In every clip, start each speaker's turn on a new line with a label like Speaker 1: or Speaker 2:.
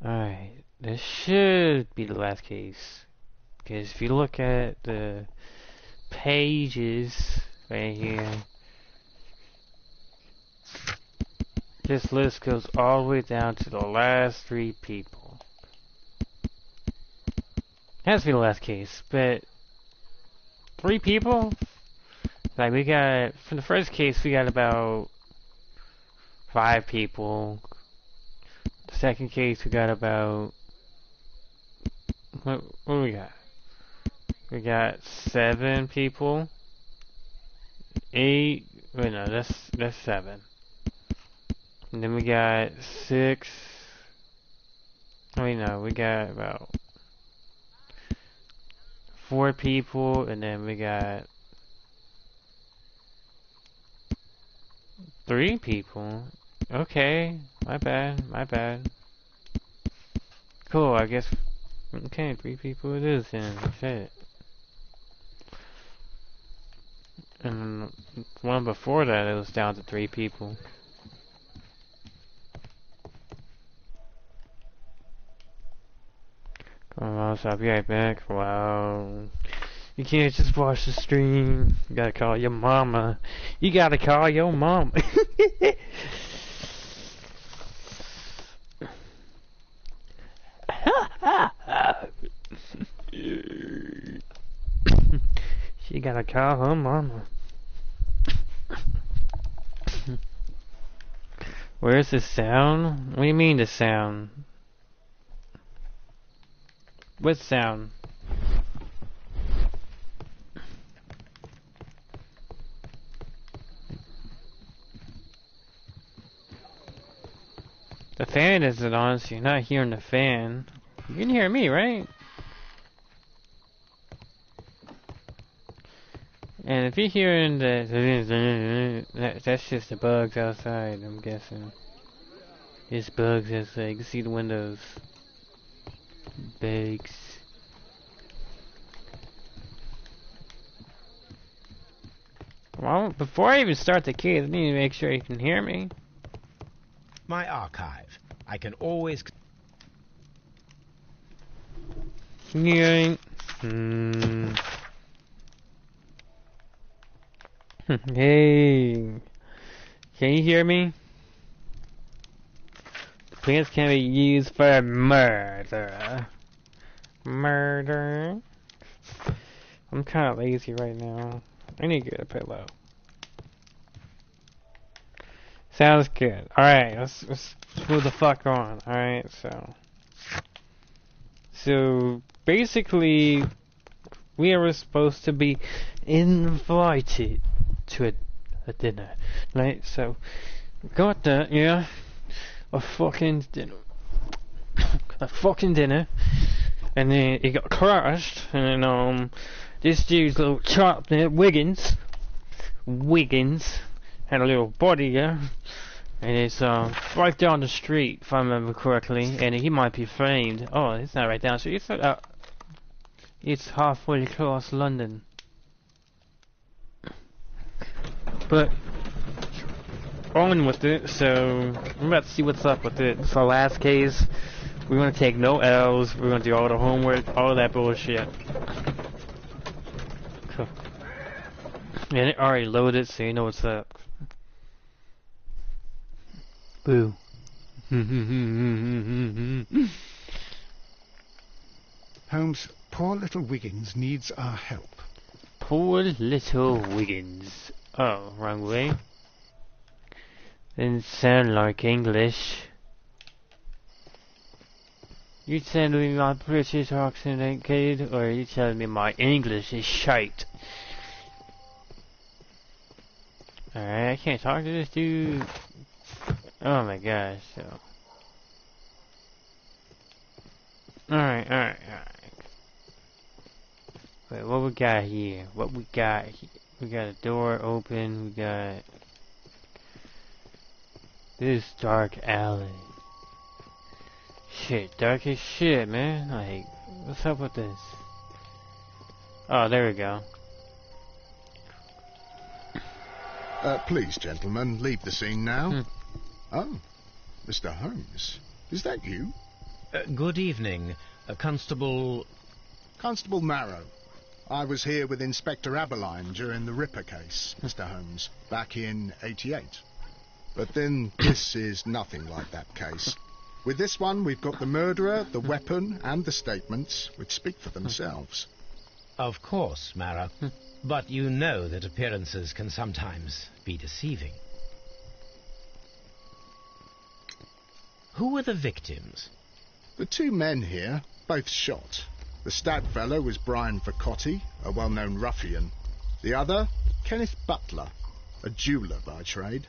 Speaker 1: Alright, this should be the last case. Because if you look at the pages right here, this list goes all the way down to the last 3 people. Has to be the last case, but 3 people? Like we got, for the first case we got about 5 people. The second case we got about, what do we got? We got 7 people. 8, wait no, that's 7. And then we got 6, wait no, we got about 4 people, and then we got 3 people. Okay, my bad. Cool, I guess, okay, 3 people it is then, shit. And one before that it was down to 3 people. Oh, so I'll be right back. Wow. You can't just watch the stream. You gotta call your mama. You gotta call your mom. She gotta call her mama. Where's the sound? What do you mean the sound? What sound? The fan isn't on, so you're not hearing the fan. You can hear me, right? And if you're hearing the that's just the bugs outside, I'm guessing. It's bugs outside. You can see the windows. Bugs. Well, before I even start the case, I need to make sure you can hear me.
Speaker 2: My archive. I can always...
Speaker 1: Hearing. Hey. Can you hear me? The plans can be used for murder. Murder. I'm kind of lazy right now. I need to get a pillow. Sounds good. Alright, let's move the fuck on. Alright, so basically we were supposed to be invited to a dinner, right? So got that, yeah, a fucking dinner, and then it got crashed, and then this dude's little chop there, Wiggins had a little body, yeah, and it's right down the street if I remember correctly, and he might be framed. Oh, it's not right down the street. It's halfway across London. But on with it, so I'm about to see what's up with it. It's our last case. We're gonna take no L's. We're gonna do all the homework, all that bullshit. Cool. And it already loaded, so you know what's up. Boo.
Speaker 3: Holmes, poor little Wiggins needs our help.
Speaker 1: Poor little Wiggins. Oh, wrong way. Didn't sound like English. You telling me my British accent ain't good, or are you telling me my English is shite? Alright, I can't talk to this dude. Oh my gosh, so. Alright. Wait, what we got here? We got a door open, we got this dark alley. Shit, dark as shit, man. Like, what's up with this? Oh, there we go.
Speaker 3: Please, gentlemen, leave the scene now. Oh, Mr. Holmes, is that you?
Speaker 2: Good evening, Constable...
Speaker 4: Constable Marrow. I was here with Inspector Aberline during the Ripper case, Mr. Holmes, back in '88. But then this is nothing like that case. With this one, we've got the murderer, the weapon, and the statements, which speak for themselves.
Speaker 2: Of course, Marrow. But you know that appearances can sometimes be deceiving. Who were the victims?
Speaker 4: The two men here, both shot. The stabbed fellow was Brian Vercotti, a well-known ruffian. The other, Kenneth Butler, a jeweller by trade.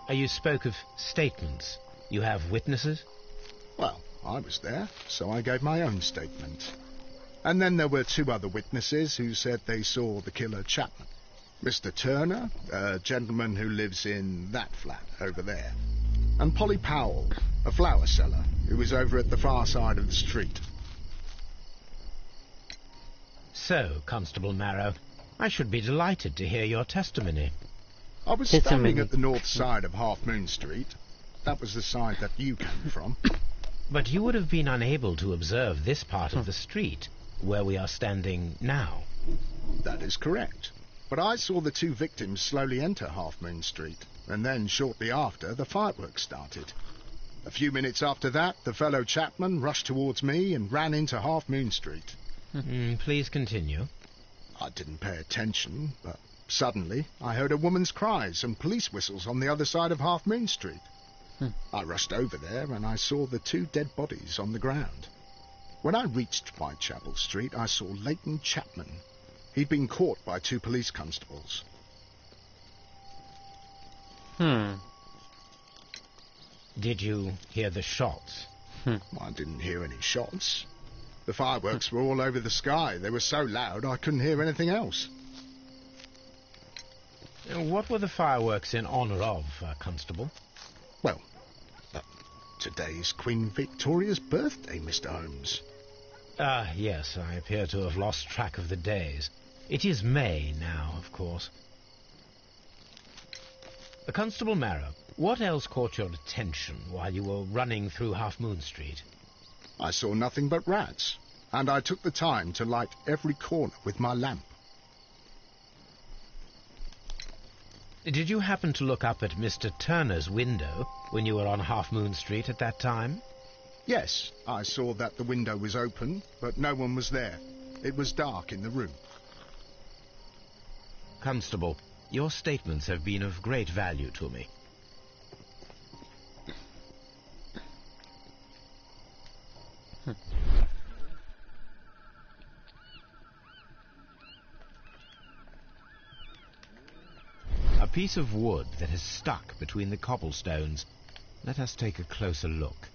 Speaker 2: You spoke of statements. You have witnesses?
Speaker 4: Well, I was there, so I gave my own statement. And then there were two other witnesses who said they saw the killer Chapman. Mr. Turner, a gentleman who lives in that flat over there. And Polly Powell, a flower seller, who was over at the far side of the street.
Speaker 2: So, Constable Marrow, I should be delighted to hear your testimony.
Speaker 4: I was standing at the north side of Half Moon Street. That was the side that you came from.
Speaker 2: But you would have been unable to observe this part of the street, where we are standing now.
Speaker 4: That is correct. But I saw the two victims slowly enter Half Moon Street, and then shortly after, the fireworks started. A few minutes after that, the fellow Chapman rushed towards me and ran into Half Moon Street.
Speaker 2: Please continue.
Speaker 4: I didn't pay attention, but suddenly I heard a woman's cries and police whistles on the other side of Half Moon Street. I rushed over there and I saw the two dead bodies on the ground. When I reached Whitechapel Street, I saw Leighton Chapman. He'd been caught by two police constables.
Speaker 2: Did you hear the shots?
Speaker 4: I didn't hear any shots. The fireworks were all over the sky. They were so loud I couldn't hear anything else.
Speaker 2: What were the fireworks in honour of, Constable?
Speaker 4: Well, today's Queen Victoria's birthday, Mr. Holmes.
Speaker 2: Yes, I appear to have lost track of the days. It is May now, of course. Constable Marrow, what else caught your attention while you were running through Half Moon Street?
Speaker 4: I saw nothing but rats, and I took the time to light every corner with my lamp.
Speaker 2: Did you happen to look up at Mr. Turner's window when you were on Half Moon Street at that time?
Speaker 4: Yes, I saw that the window was open, but no one was there. It was dark in the room.
Speaker 2: Constable, your statements have been of great value to me. A piece of wood that has stuck between the cobblestones. Let us take a closer look.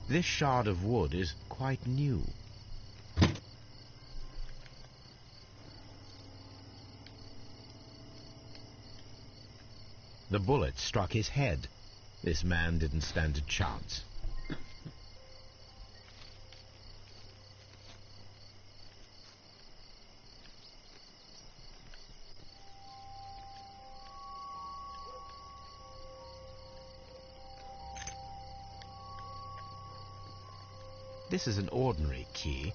Speaker 2: This shard of wood is quite new. The bullet struck his head. This man didn't stand a chance. This is an ordinary key.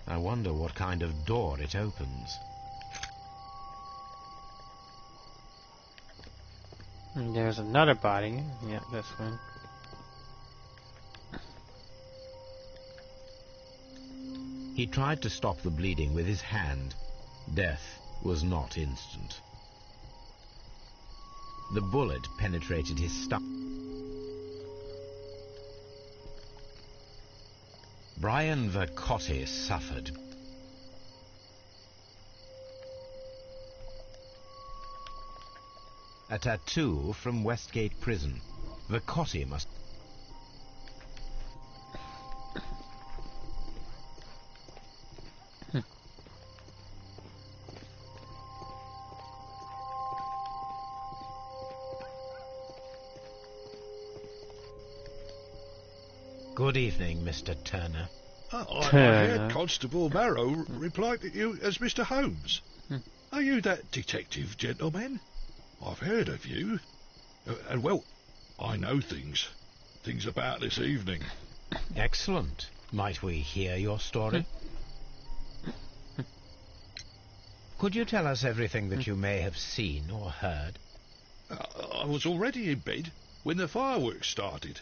Speaker 2: I wonder what kind of door it opens.
Speaker 1: And there's another body. Yeah, this one.
Speaker 2: He tried to stop the bleeding with his hand. Death was not instant. The bullet penetrated his stomach. Brian Vercotti suffered. A tattoo from Westgate Prison. Vercotti must... Good evening, Mr. Turner.
Speaker 5: I heard Constable Marrow reply to you as Mr. Holmes. Are you that detective, gentleman? I've heard of you. And, well, I know things. Things about this evening.
Speaker 2: Excellent. Might we hear your story? Could you tell us everything that you may have seen or heard?
Speaker 5: I was already in bed when the fireworks started.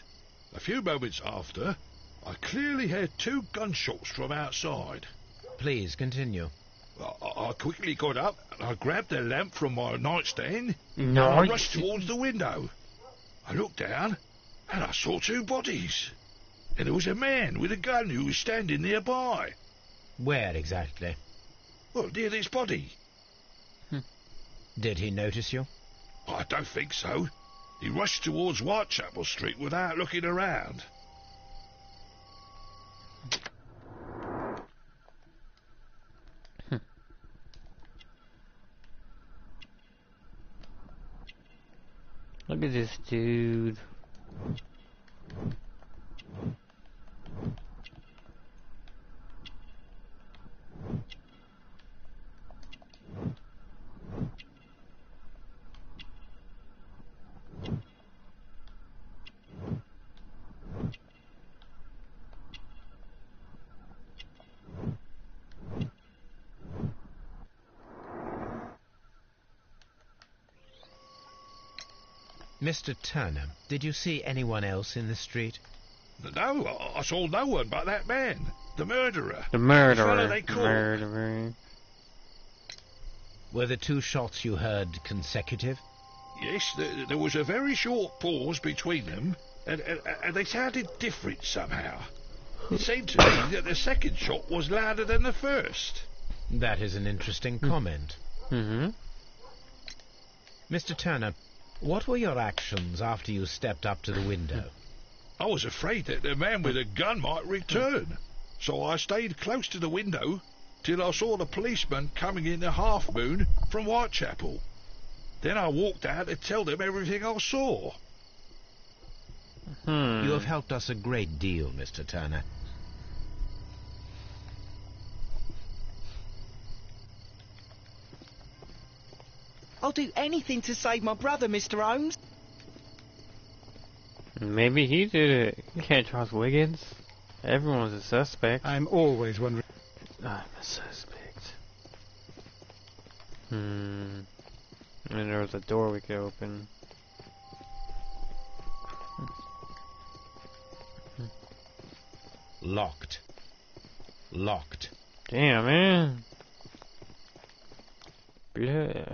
Speaker 5: A few moments after, I clearly heard 2 gunshots from outside.
Speaker 2: Please continue.
Speaker 5: I quickly got up and I grabbed the lamp from my nightstand and
Speaker 1: No,
Speaker 5: I rushed towards the window. I looked down and I saw 2 bodies. And there was a man with a gun who was standing nearby.
Speaker 2: Where exactly?
Speaker 5: Well, near this body.
Speaker 2: Did he notice you?
Speaker 5: I don't think so. He rushed towards Whitechapel Street without looking around.
Speaker 1: Look at this dude.
Speaker 2: Mr. Turner, did you see anyone else in the street?
Speaker 5: No, I saw no one but that man, the murderer.
Speaker 1: The murderer.
Speaker 5: The fellow they caught.
Speaker 1: Murderer.
Speaker 2: Were the 2 shots you heard consecutive?
Speaker 5: Yes, there was a very short pause between them, and they sounded different somehow. It seemed to me that the second shot was louder than the first.
Speaker 2: That is an interesting comment.
Speaker 1: Mm-hmm.
Speaker 2: Mr. Turner, what were your actions after you stepped up to the window?
Speaker 5: I was afraid that the man with a gun might return, so I stayed close to the window till I saw the policeman coming in the Half Moon from Whitechapel. Then I walked out to tell them everything I saw.
Speaker 2: You have helped us a great deal, Mr. Turner.
Speaker 6: I'll do anything to save my brother, Mr. Holmes.
Speaker 1: Maybe he did it. You can't trust Wiggins. Everyone's a suspect.
Speaker 3: I'm always wondering.
Speaker 1: I'm a suspect. And there was a door we could open.
Speaker 2: Locked. Locked.
Speaker 1: Damn, man. Yeah.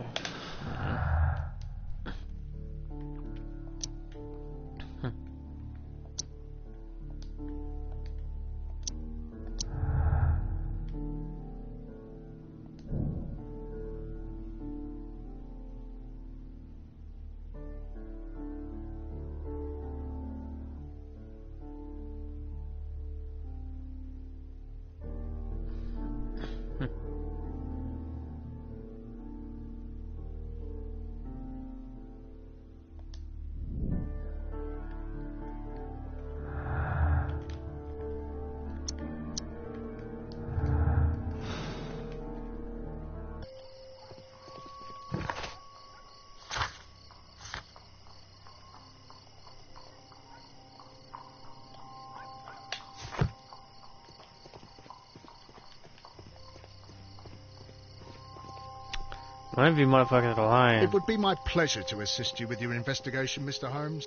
Speaker 1: Might be motherfucking lying.
Speaker 4: It would be my pleasure to assist you with your investigation, Mr. Holmes.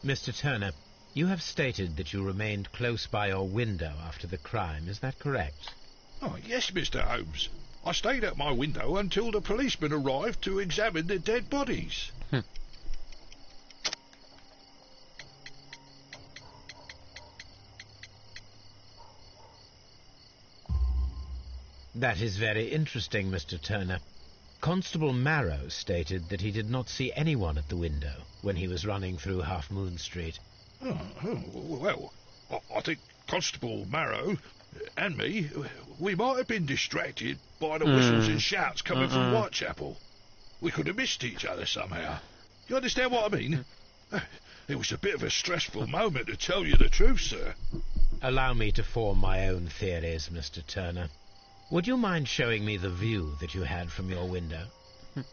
Speaker 2: Mr. Turner, you have stated that you remained close by your window after the crime. Is that correct?
Speaker 5: Oh, yes, Mr. Holmes. I stayed at my window until the policeman arrived to examine the dead bodies.
Speaker 2: That is very interesting, Mr. Turner. Constable Marrow stated that he did not see anyone at the window when he was running through Half Moon Street.
Speaker 5: Well, I think Constable Marrow and me, we might have been distracted by the whistles and shouts coming from Whitechapel. We could have missed each other somehow. You understand what I mean? It was a bit of a stressful moment, to tell you the truth, sir.
Speaker 2: Allow me to form my own theories, Mr. Turner. Would you mind showing me the view that you had from your window?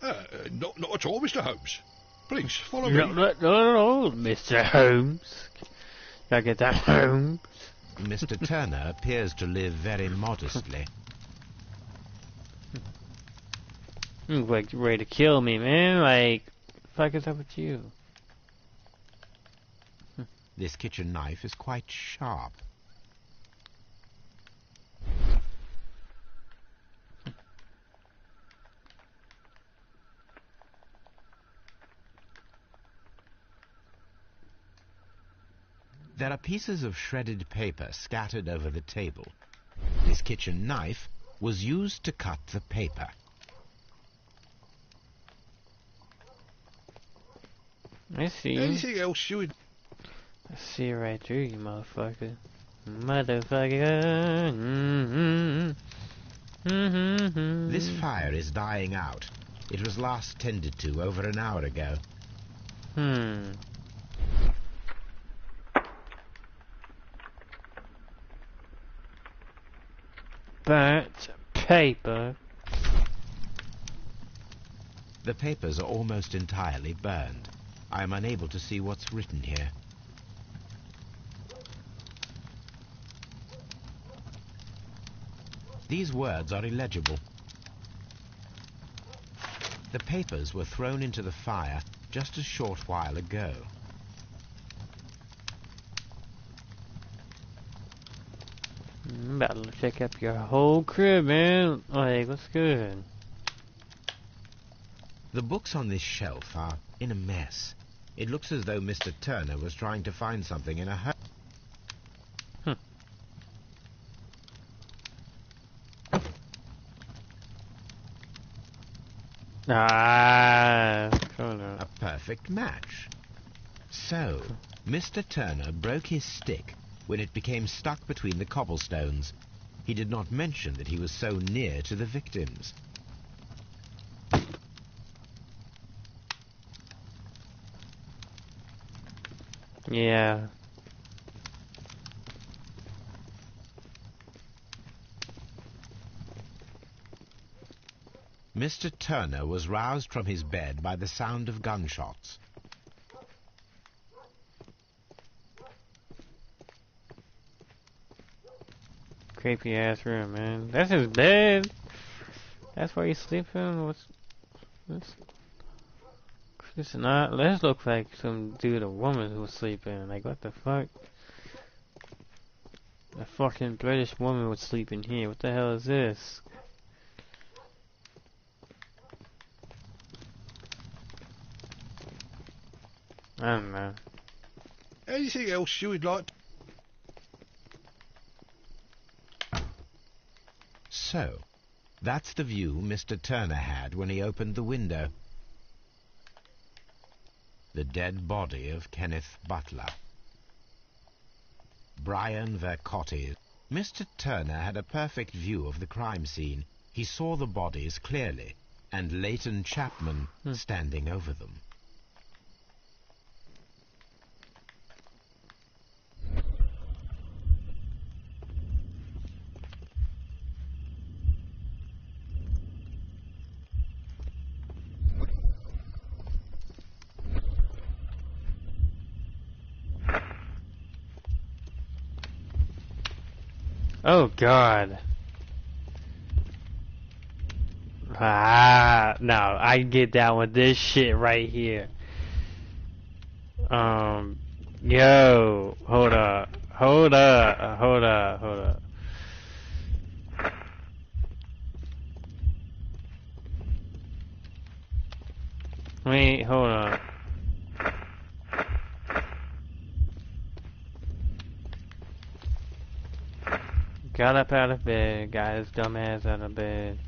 Speaker 5: Not at all, Mr. Holmes. Please, follow me.
Speaker 1: No, Mr. Holmes. Gotta get that Holmes.
Speaker 2: Mr. Turner appears to live very modestly.
Speaker 1: You're like ready to kill me, man. Like, fuck is up with you?
Speaker 2: This kitchen knife is quite sharp. There are pieces of shredded paper scattered over the table. This kitchen knife was used to cut the paper.
Speaker 1: I see.
Speaker 5: Anything else you would...
Speaker 1: I see right through you, motherfucker. Motherfucker.
Speaker 2: This fire is dying out. It was last tended to over an hour ago.
Speaker 1: Burnt paper.
Speaker 2: The papers are almost entirely burned. I am unable to see what's written here. These words are illegible. The papers were thrown into the fire just a short while ago.
Speaker 1: About to check up your whole crib, man. Like, what's good?
Speaker 2: The books on this shelf are in a mess. It looks as though Mr. Turner was trying to find something in a hurry. A perfect match. So, Mr. Turner broke his stick when it became stuck between the cobblestones. He did not mention that he was so near to the victims.
Speaker 1: Yeah.
Speaker 2: Mr. Turner was roused from his bed by the sound of gunshots.
Speaker 1: Creepy ass room, man. That's his bed. That's where he's sleeping. What's this? This not. This looks like some dude or woman who was sleeping. Like, what the fuck? A fucking British woman would sleep in here. What the hell is this? I don't know.
Speaker 5: Anything else you would like to...
Speaker 2: So, that's the view Mr. Turner had when he opened the window. The dead body of Kenneth Butler. Brian Vercotti. Mr. Turner had a perfect view of the crime scene. He saw the bodies clearly, and Leighton Chapman standing over them.
Speaker 1: Oh God. Ah, no, I can get down with this shit right here. Yo, hold up. Wait, hold on. Got up out of bed, got his dumb ass out of bed.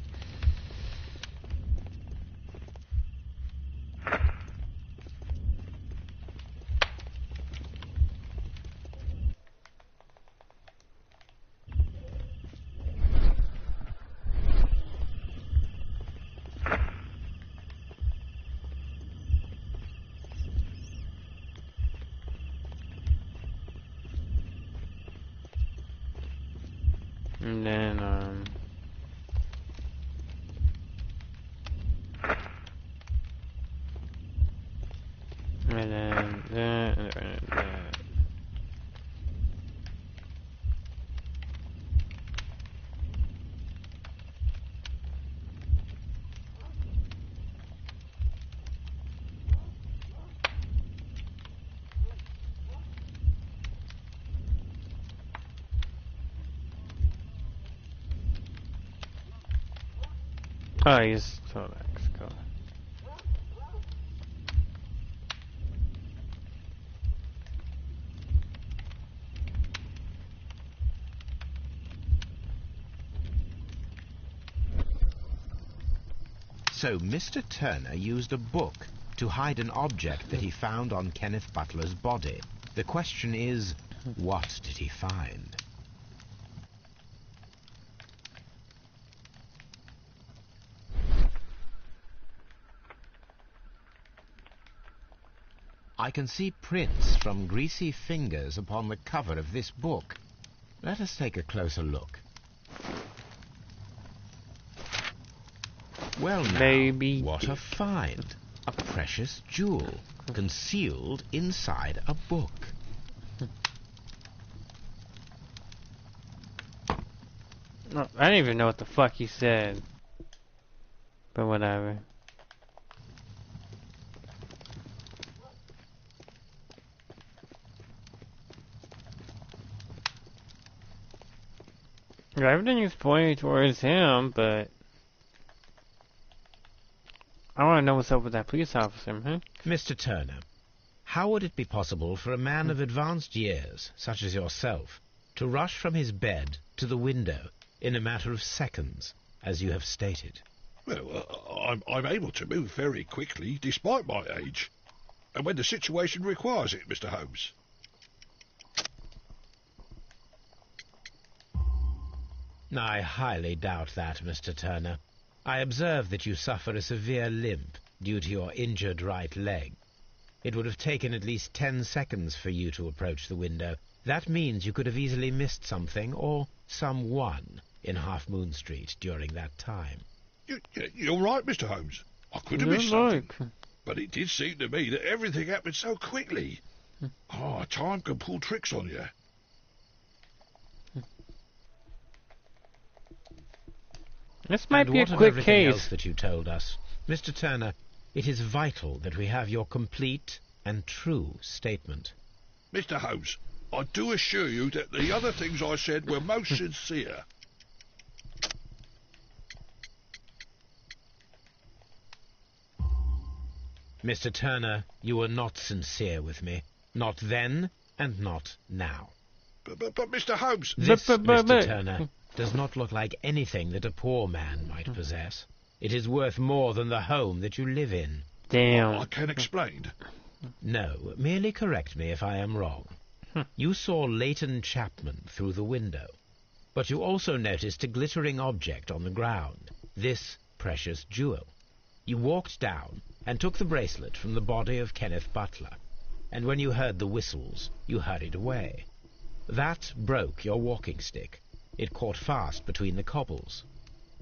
Speaker 1: And then, Oh, he's totally go.
Speaker 2: So Mr. Turner used a book to hide an object that he found on Kenneth Butler's body. The question is, what did he find? I can see prints from greasy fingers upon the cover of this book. Let us take a closer look. Well now,
Speaker 1: Maybe
Speaker 2: what a find. A precious jewel, concealed inside a book.
Speaker 1: No, I didn't even know what the fuck he said. But whatever. Yeah, everything is pointing towards him, but I want to know what's up with that police officer, huh?
Speaker 2: Mr. Turner, how would it be possible for a man of advanced years, such as yourself, to rush from his bed to the window in a matter of seconds, as you have stated?
Speaker 5: Well, I'm able to move very quickly, despite my age. And when the situation requires it, Mr. Holmes.
Speaker 2: I highly doubt that, Mr. Turner. I observe that you suffer a severe limp due to your injured right leg. It would have taken at least 10 seconds for you to approach the window. That means you could have easily missed something or someone in Half Moon Street during that time.
Speaker 5: You're right, Mr. Holmes. I could have missed something. But it did seem to me that everything happened so quickly. Time can pull tricks on you.
Speaker 1: This might be a
Speaker 2: what of
Speaker 1: quick
Speaker 2: everything else
Speaker 1: case.
Speaker 2: that you told us? Mr. Turner, it is vital that we have your complete and true statement.
Speaker 5: Mr. Holmes, I do assure you that the other things I said were most sincere.
Speaker 2: Mr. Turner, you were not sincere with me. Not then, and not now.
Speaker 5: But Mr. Holmes...
Speaker 2: This, Mr. Turner, does not look like anything that a poor man might possess. It is worth more than the home that you live in.
Speaker 1: Damn.
Speaker 5: I can explain.
Speaker 2: No, merely correct me if I am wrong. You saw Leighton Chapman through the window, but you also noticed a glittering object on the ground, this precious jewel. You walked down and took the bracelet from the body of Kenneth Butler, and when you heard the whistles, you hurried away. That broke your walking stick. It caught fast between the cobbles.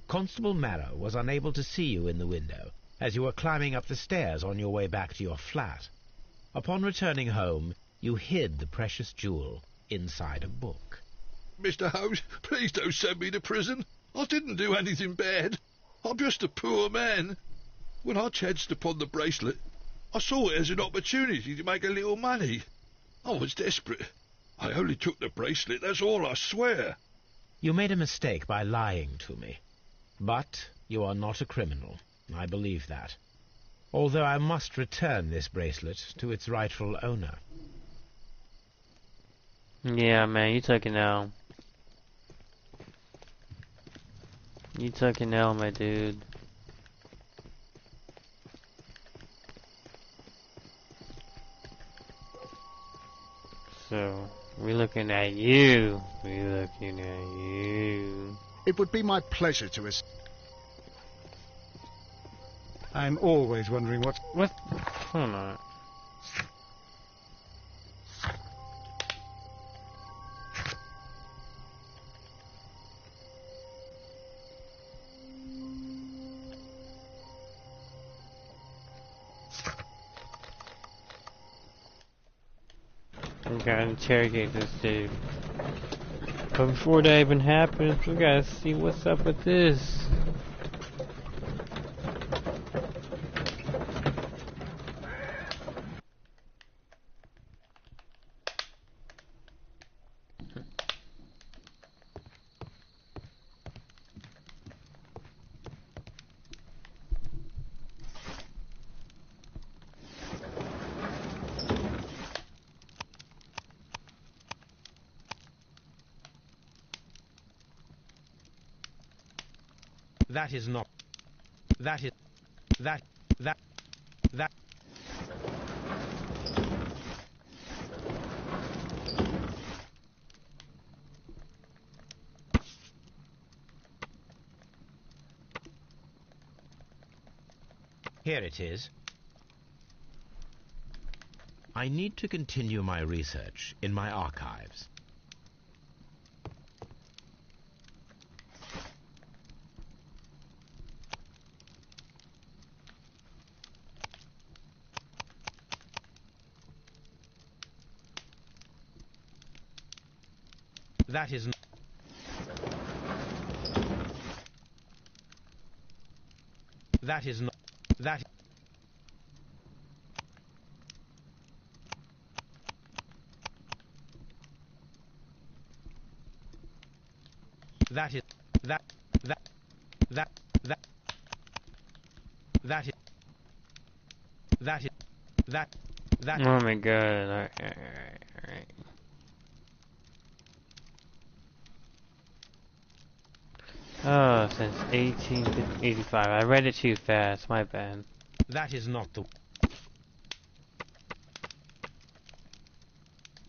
Speaker 2: Constable Marrow was unable to see you in the window, as you were climbing up the stairs on your way back to your flat. Upon returning home, you hid the precious jewel inside a book.
Speaker 5: Mr. Holmes, please don't send me to prison. I didn't do anything bad. I'm just a poor man. When I chanced upon the bracelet, I saw it as an opportunity to make a little money. I was desperate. I only took the bracelet, that's all, I swear.
Speaker 2: You made a mistake by lying to me. But you are not a criminal. I believe that. Although I must return this bracelet to its rightful owner.
Speaker 1: Yeah, man, you took an L. You took an L, my dude. So, we're looking at you. We're looking at you.
Speaker 4: It would be my pleasure to
Speaker 3: I'm always wondering what...
Speaker 1: What? Hold on. We gotta interrogate this dude. But before that even happens, we gotta see what's up with this.
Speaker 2: That is not. That is. That. That. Here it is. I need to continue my research in my archives. That is not. That is not. That. That is. That. That. That. That. That is. That is. That. That.
Speaker 1: Oh my god. Alright. Oh, since 1885. I read it too fast, my bad.
Speaker 2: That is not the.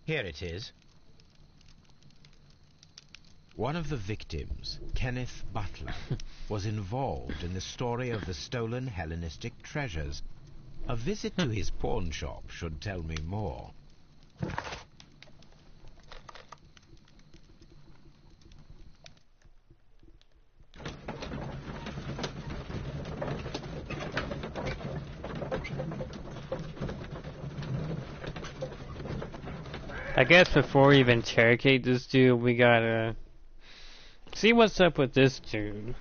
Speaker 2: Here it is. One of the victims, Kenneth Butler, was involved in the story of the stolen Hellenistic treasures. A visit to his pawn shop should tell me more.
Speaker 1: I guess before we even interrogate this dude, we gotta see what's up with this dude.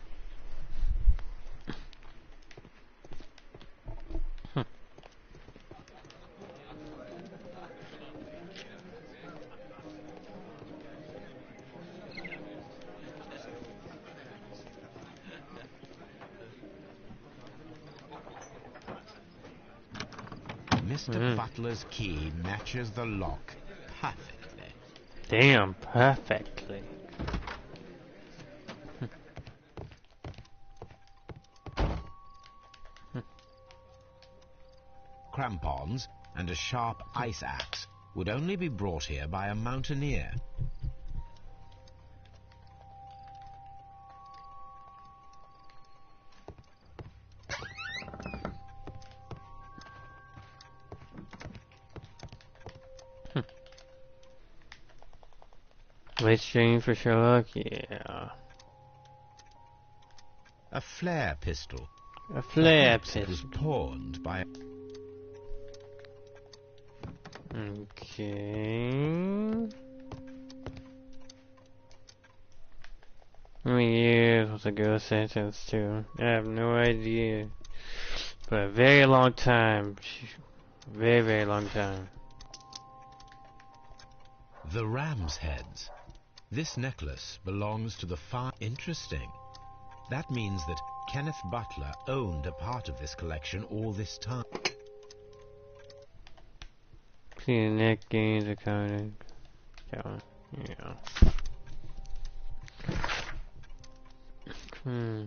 Speaker 2: Mr. Butler's key matches the lock perfectly.
Speaker 1: Damn, perfectly.
Speaker 2: Crampons and a sharp ice axe would only be brought here by a mountaineer.
Speaker 1: Late stream for Sherlock? Yeah.
Speaker 2: A flare pistol.
Speaker 1: A flare
Speaker 2: Perhaps it was
Speaker 1: pistol.
Speaker 2: pawned by...
Speaker 1: Okay. How many years was the girl sentenced to? I have no idea. But a very long time. Very, very long time.
Speaker 2: The ram's heads. This necklace belongs to the far... Interesting. That means that Kenneth Butler owned a part of this collection all this time.
Speaker 1: See the neck gains are counted. Yeah. Hmm.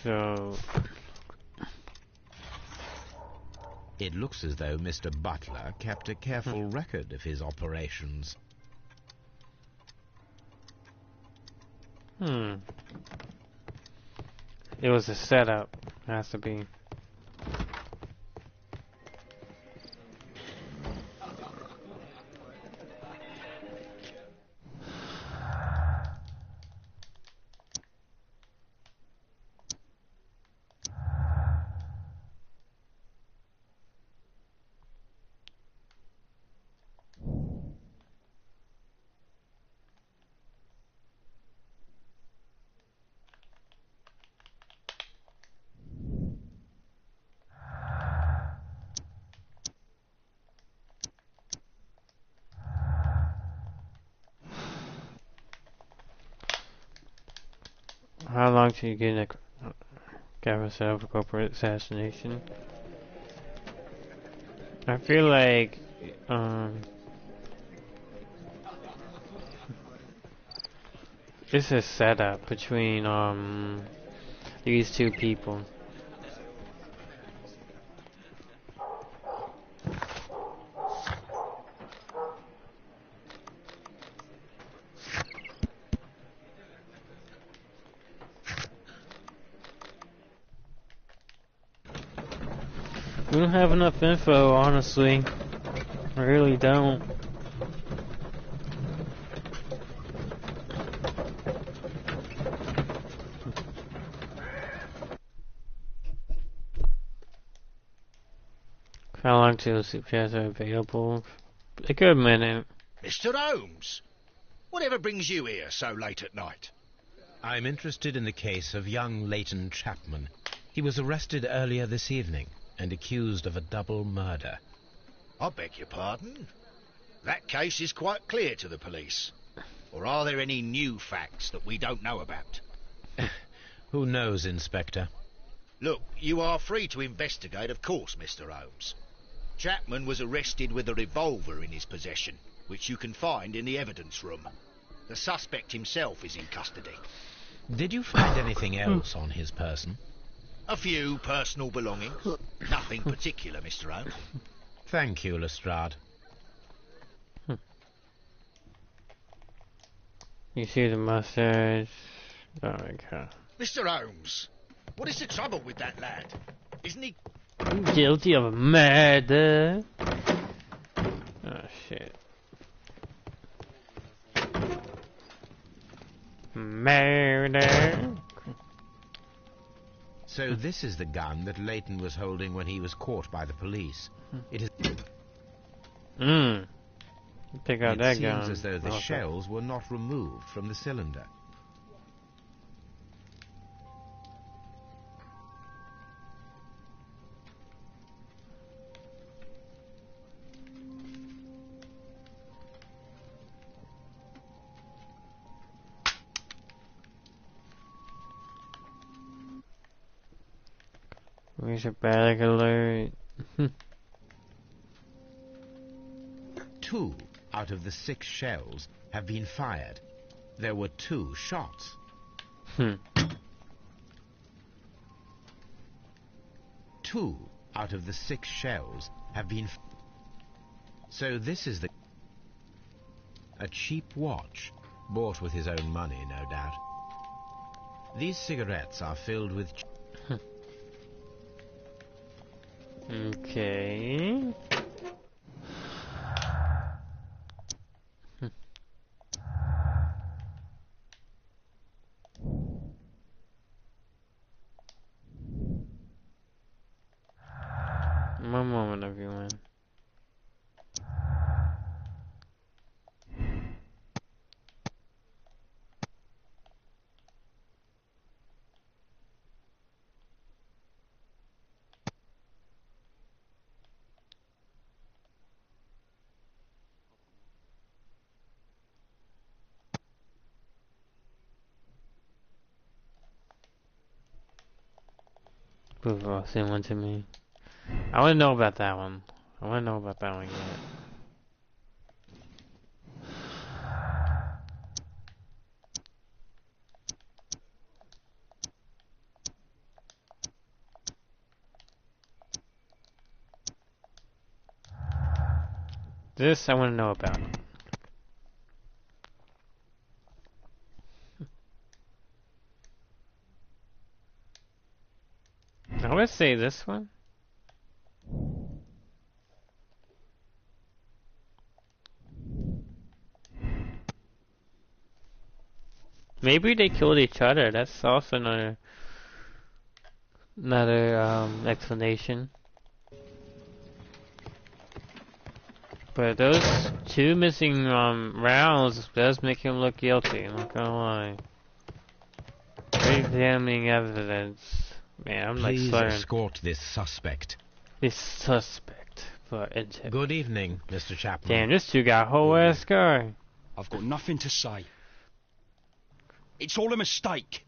Speaker 1: So,
Speaker 2: It looks as though Mr. Butler kept a careful record of his operations.
Speaker 1: it was a setup. Has to be. How long till you get arrested over corporate assassination? I feel like, this is set up between, these two people. We don't have enough info, honestly. I really don't. How long till CPS are available? A good minute.
Speaker 7: Mr. Holmes, whatever brings you here so late at night?
Speaker 2: I'm interested in the case of young Leighton Chapman. He was arrested earlier this evening and accused of a double murder.
Speaker 7: I beg your pardon? That case is quite clear to the police. Or are there any new facts that we don't know about?
Speaker 2: Who knows, Inspector?
Speaker 7: Look, you are free to investigate, of course, Mr. Holmes. Chapman was arrested with a revolver in his possession, which you can find in the evidence room. The suspect himself is in custody.
Speaker 2: Did you find anything else on his person?
Speaker 7: A few personal belongings. Nothing particular, Mr. Holmes.
Speaker 2: Thank you, Lestrade.
Speaker 1: You see the mustache? Oh my god.
Speaker 7: Mr. Holmes, what is the trouble with that lad? Isn't he...
Speaker 1: Guilty of murder? Oh shit. Murder?
Speaker 2: So this is the gun that Leighton was holding when he was caught by the police. It is...
Speaker 1: Pick out that
Speaker 2: It
Speaker 1: gun.
Speaker 2: seems as though the
Speaker 1: Okay.
Speaker 2: shells were not removed from the cylinder.
Speaker 1: Where's a bag alert?
Speaker 2: 2 out of the 6 shells have been fired. There were 2 shots. 2 out of the 6 shells have been... So this is the... A cheap watch, bought with his own money, no doubt. These cigarettes are filled with...
Speaker 1: Okay. One moment, everyone. Google, send one to me. I want to know about that one. I want to know about that one yet. This I want to know about. I would say this one. Maybe they killed each other. That's also another explanation. But those 2 missing rounds does make him look guilty. I'm not gonna lie. Very damning evidence. Man, I'm like
Speaker 2: Please
Speaker 1: slurring.
Speaker 2: escort this suspect.
Speaker 1: This suspect for intent.
Speaker 2: Good evening, Mr. Chapman.
Speaker 1: Damn, this dude got a whole ass scar.
Speaker 8: I've got nothing to say. It's all a mistake.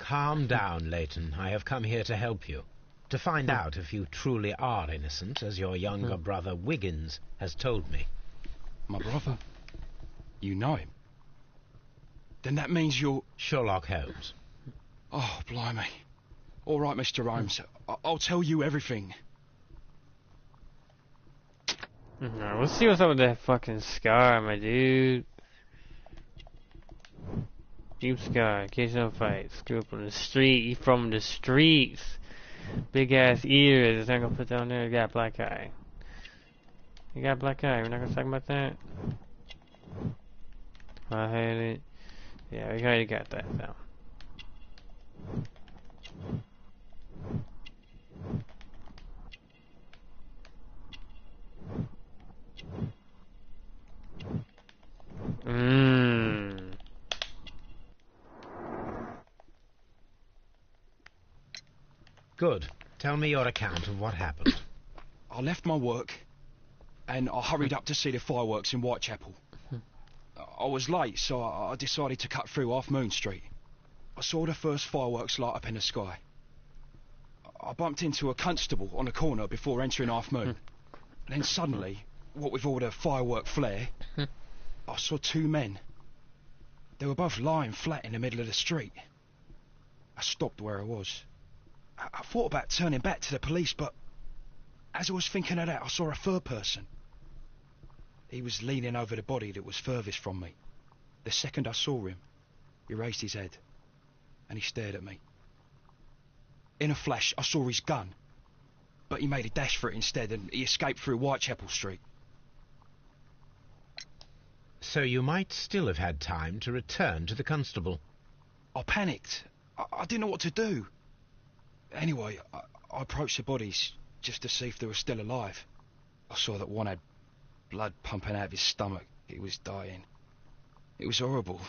Speaker 2: Calm down, Leighton. I have come here to help you. To find out if you truly are innocent, as your younger brother Wiggins has told me.
Speaker 8: My brother? You know him? Then that means you're...
Speaker 2: Sherlock Holmes.
Speaker 8: Oh, blimey. All right, Mr. Holmes. I'll tell you everything.
Speaker 1: Alright, we'll see what's up with that fucking scar, my dude. Deep scar, occasional fights. Grew up on the street, he from the streets. Big ass ears, I'm gonna put down there, you got black eye. You got black eye, we're not gonna talk about that? I had it. Yeah, we already got that now.
Speaker 2: Good. Tell me your account of what happened.
Speaker 8: I left my work, and I hurried up to see the fireworks in Whitechapel. I was late, so I decided to cut through Half Moon Street. I saw the first fireworks light up in the sky. I bumped into a constable on the corner before entering Half Moon. Then suddenly, what with all the firework flare, I saw two men. They were both lying flat in the middle of the street. I stopped where I was. I thought about turning back to the police, but as I was thinking of that, I saw a third person. He was leaning over the body that was furthest from me. The second I saw him, he raised his head, and he stared at me. In a flash, I saw his gun, but he made a dash for it instead, and he escaped through Whitechapel Street.
Speaker 2: So you might still have had time to return to the constable.
Speaker 8: I panicked. I didn't know what to do. Anyway, I approached the bodies just to see if they were still alive. I saw that one had blood pumping out of his stomach. He was dying. It was horrible.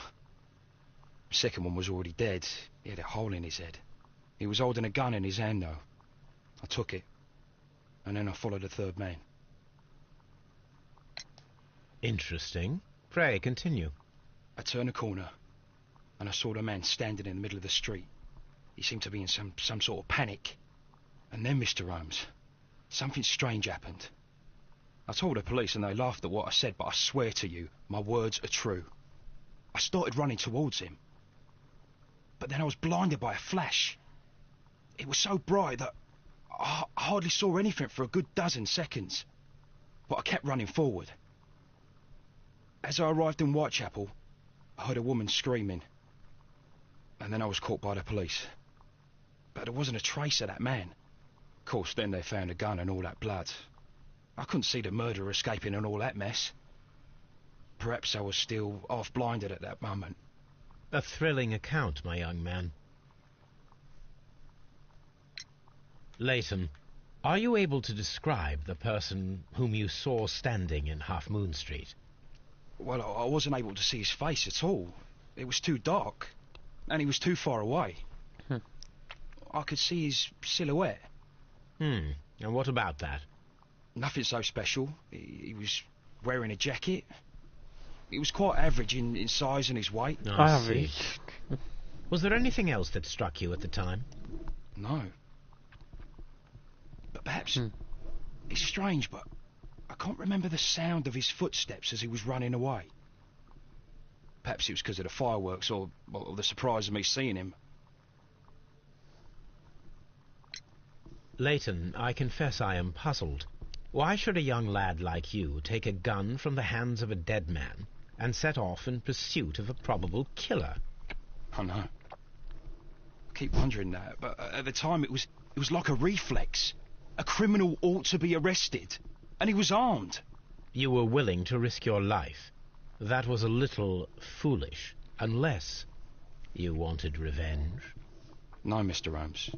Speaker 8: The second one was already dead. He had a hole in his head. He was holding a gun in his hand, though. I took it, and then I followed the third man.
Speaker 2: Interesting. Pray, continue.
Speaker 8: I turned a corner, and I saw the man standing in the middle of the street. He seemed to be in some sort of panic. And then, Mr. Holmes, something strange happened. I told the police and they laughed at what I said, but I swear to you, my words are true. I started running towards him. But then I was blinded by a flash. It was so bright that I hardly saw anything for a good dozen seconds. But I kept running forward. As I arrived in Whitechapel, I heard a woman screaming. And then I was caught by the police. But there wasn't a trace of that man. Of course, then they found a gun and all that blood. I couldn't see the murderer escaping and all that mess. Perhaps I was still half-blinded at that moment.
Speaker 2: A thrilling account, my young man. Leighton, are you able to describe the person whom you saw standing in Half Moon Street?
Speaker 8: Well, I wasn't able to see his face at all. It was too dark, and he was too far away. I could see his silhouette.
Speaker 2: And what about that?
Speaker 8: Nothing so special. He was wearing a jacket. He was quite average in size and his weight.
Speaker 2: I see. Was there anything else that struck you at the time?
Speaker 8: No. But perhaps... It's strange, but I can't remember the sound of his footsteps as he was running away. Perhaps it was because of the fireworks or the surprise of me seeing him.
Speaker 2: Leighton, I confess I am puzzled. Why should a young lad like you take a gun from the hands of a dead man and set off in pursuit of a probable killer?
Speaker 8: I know. I keep wondering that, but at the time it was like a reflex. A criminal ought to be arrested, and he was armed.
Speaker 2: You were willing to risk your life. That was a little foolish, unless you wanted revenge.
Speaker 8: No, Mr. Holmes.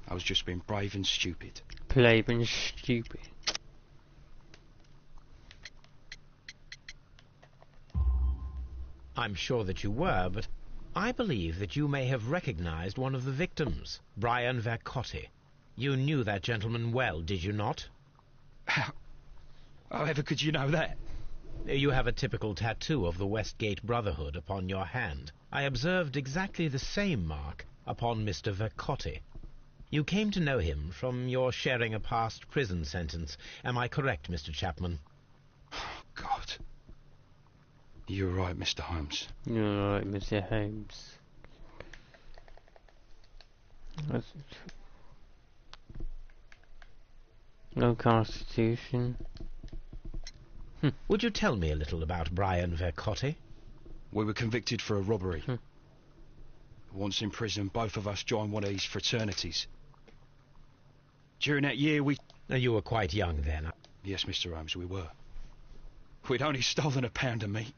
Speaker 8: I was just being brave and stupid.
Speaker 1: Brave and stupid.
Speaker 2: I'm sure that you were, but I believe that you may have recognized one of the victims, Brian Vercotti. You knew that gentleman well, did you not?
Speaker 8: However could you know that?
Speaker 2: You have a typical tattoo of the Westgate Brotherhood upon your hand. I observed exactly the same mark upon Mr. Vercotti. You came to know him from your sharing a past prison sentence. Am I correct, Mr. Chapman?
Speaker 8: Oh, God. You're right, Mr. Holmes.
Speaker 1: You're right, Mr. Holmes. No constitution.
Speaker 2: Would you tell me a little about Brian Vercotti?
Speaker 8: We were convicted for a robbery. Once in prison, both of us joined one of these fraternities. During that year,
Speaker 2: You were quite young then.
Speaker 8: Yes, Mr. Holmes, we were. We'd only stolen a pound of meat.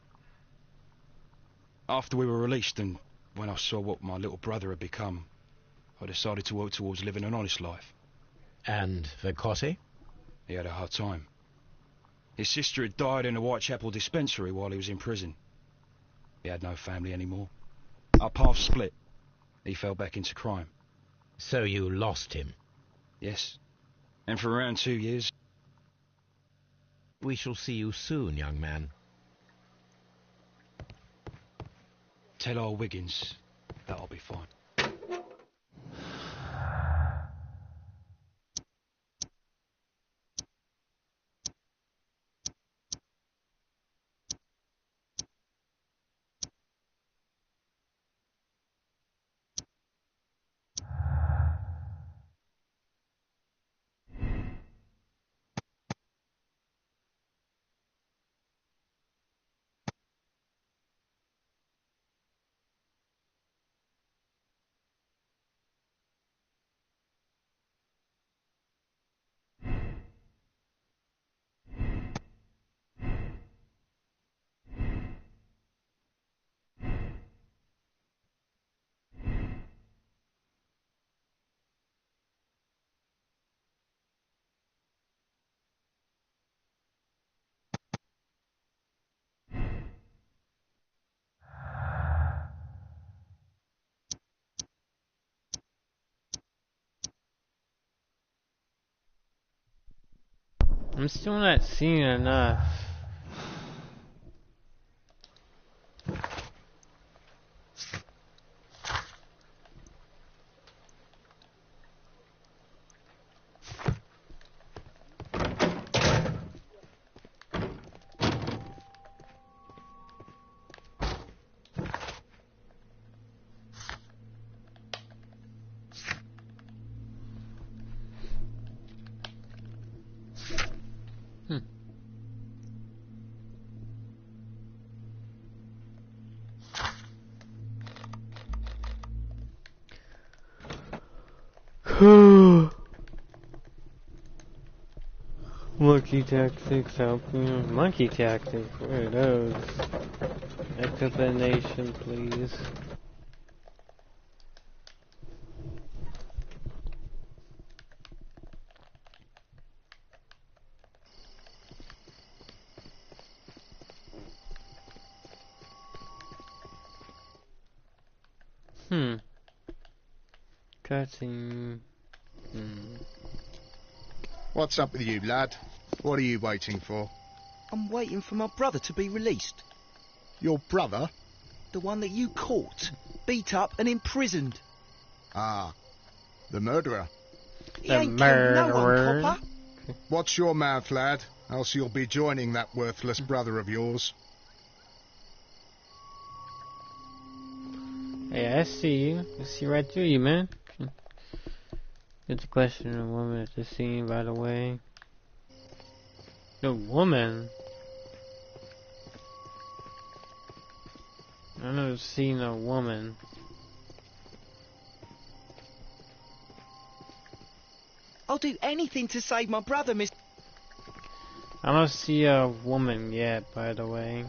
Speaker 8: After we were released, and when I saw what my little brother had become, I decided to work towards living an honest life.
Speaker 2: And Vercotti?
Speaker 8: He had a hard time. His sister had died in a Whitechapel dispensary while he was in prison. He had no family anymore. Our paths split. He fell back into crime.
Speaker 2: So you lost him?
Speaker 8: Yes. And for around 2 years...
Speaker 2: We shall see you soon, young man.
Speaker 8: Tell old Wiggins that I'll be fine.
Speaker 1: I'm still not seeing enough. Monkey tactics helping. Monkey tactics, what are those? Explanation, please. Cutting.
Speaker 4: What's up with you, lad? What are you waiting for?
Speaker 6: I'm waiting for my brother to be released.
Speaker 4: Your brother?
Speaker 6: The one that you caught, beat up and imprisoned.
Speaker 4: Ah, the murderer.
Speaker 6: He ain't killed no one, copper.
Speaker 4: Watch your mouth, lad, else you'll be joining that worthless brother of yours.
Speaker 1: Hey, I see you. I see right through you, man. It's a question of a woman at the scene, by the way. The woman? I've never seen a woman.
Speaker 6: I'll do anything to save my brother, Miss...
Speaker 1: I don't see a woman yet, by the way.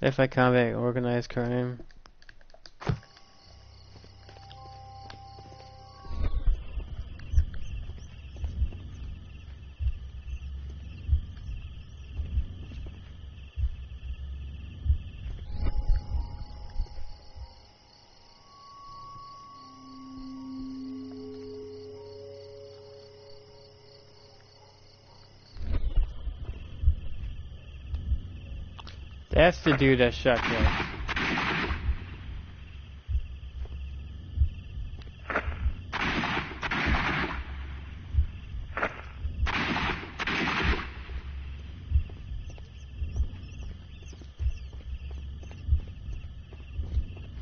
Speaker 1: If I combat organized crime. That's the dude that shot me.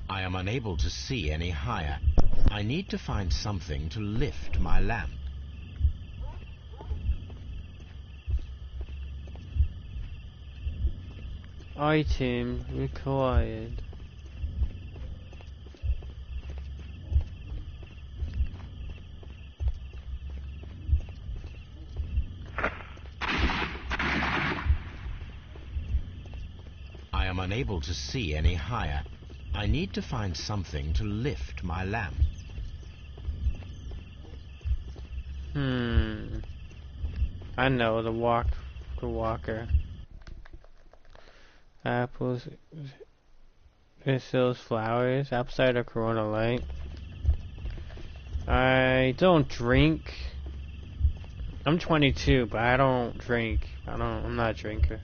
Speaker 2: I am unable to see any higher. I need to find something to lift my lamp.
Speaker 1: Item required.
Speaker 2: I am unable to see any higher. I need to find something to lift my lamp.
Speaker 1: I know the walker. Apples, thistles, flowers, outside a corona light. I don't drink. I'm 22, but I don't drink. I'm not a drinker.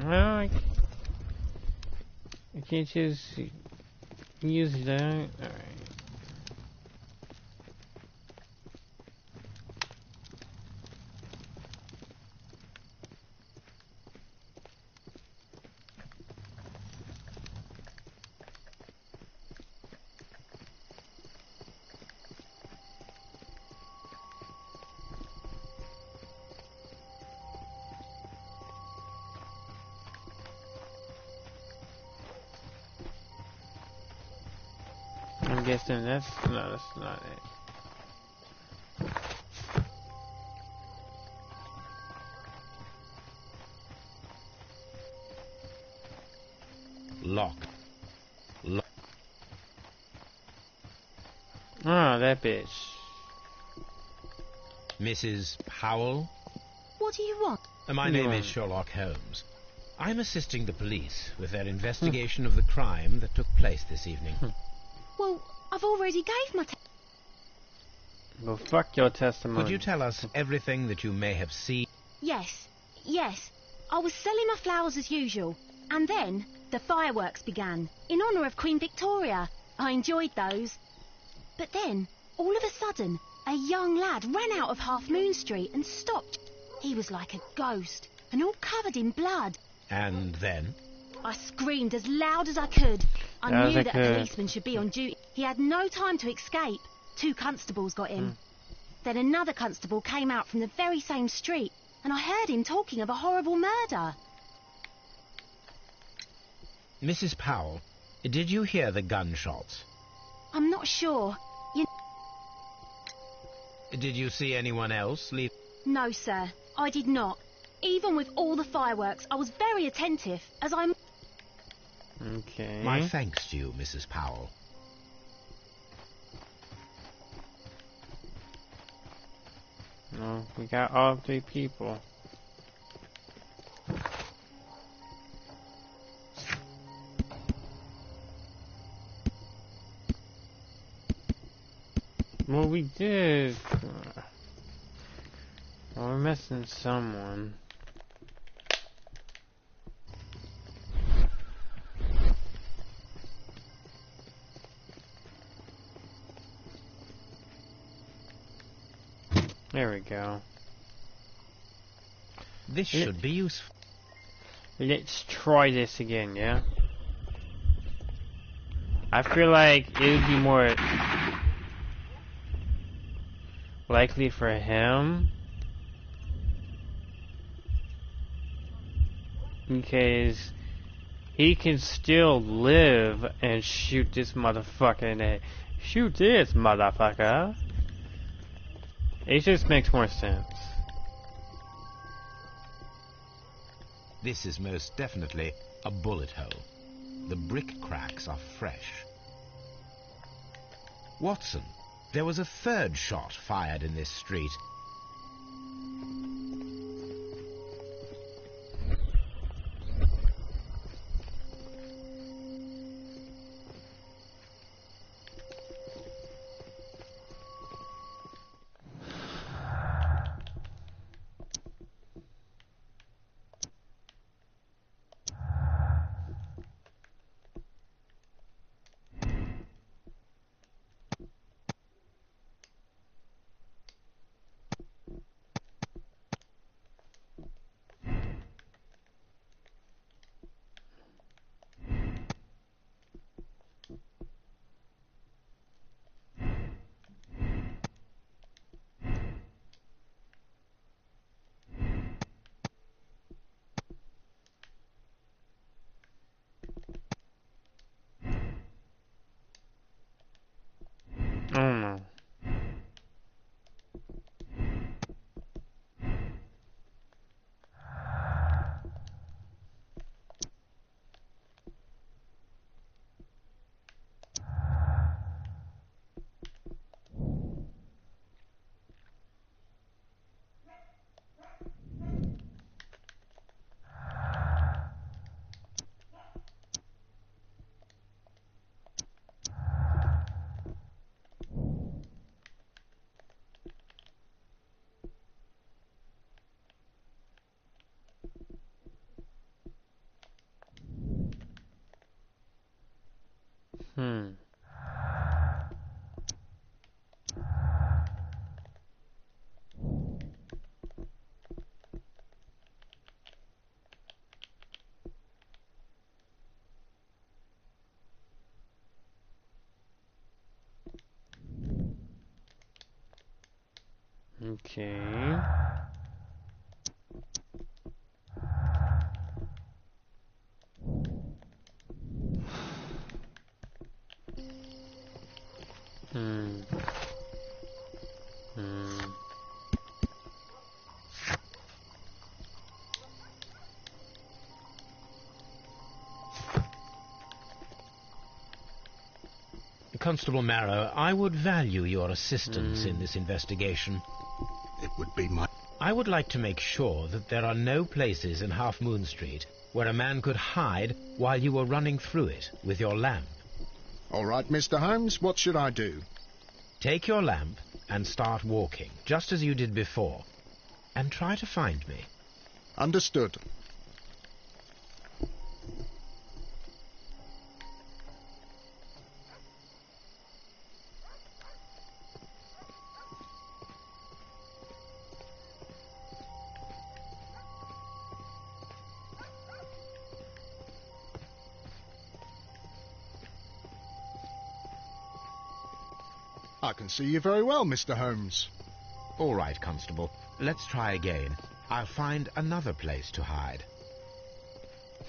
Speaker 1: Well, I can't just use that. Alright. I'm guessing that's not it.
Speaker 2: Locked.
Speaker 1: Oh, that bitch.
Speaker 2: Mrs. Powell?
Speaker 9: What do you want?
Speaker 2: My name is Sherlock Holmes. I'm assisting the police with their investigation of the crime that took place this evening.
Speaker 9: Well, I've already gave my
Speaker 1: Well, fuck your testimony.
Speaker 2: Could you tell us everything that you may have seen?
Speaker 9: Yes. I was selling my flowers as usual, and then the fireworks began, in honour of Queen Victoria. I enjoyed those. But then, all of a sudden, a young lad ran out of Half Moon Street and stopped. He was like a ghost, and all covered in blood.
Speaker 2: And then?
Speaker 9: I screamed as loud as I could. I
Speaker 1: As
Speaker 9: knew
Speaker 1: I
Speaker 9: that
Speaker 1: could.
Speaker 9: a policeman should be on duty. He had no time to escape. 2 constables got him. Then another constable came out from the very same street, and I heard him talking of a horrible murder.
Speaker 2: Mrs. Powell, did you hear the gunshots?
Speaker 9: I'm not sure.
Speaker 2: Did you see anyone else leave?
Speaker 9: No, sir, I did not. Even with all the fireworks, I was very attentive, as I'm...
Speaker 1: Okay.
Speaker 2: My thanks to you, Mrs. Powell.
Speaker 1: No, we got all 3 people. Well, we did. Well, we're missing someone. There we go.
Speaker 2: This should be useful.
Speaker 1: Let's try this again, yeah? I feel like it would be more likely for him, because he can still live and shoot this motherfucker in the head. Shoot this motherfucker. It just makes more sense.
Speaker 2: This is most definitely a bullet hole. The brick cracks are fresh. Watson, there was a 3rd shot fired in this street.
Speaker 1: Hmm. Okay. Hmm. Hmm.
Speaker 2: Constable Marrow, I would value your assistance in this investigation.
Speaker 4: It would be my...
Speaker 2: I would like to make sure that there are no places in Half Moon Street where a man could hide while you were running through it with your lamp.
Speaker 4: All right, Mr. Holmes, what should I do?
Speaker 2: Take your lamp and start walking, just as you did before, and try to find me.
Speaker 4: Understood. I can see you very well, Mr. Holmes.
Speaker 2: All right, Constable. Let's try again. I'll find another place to hide.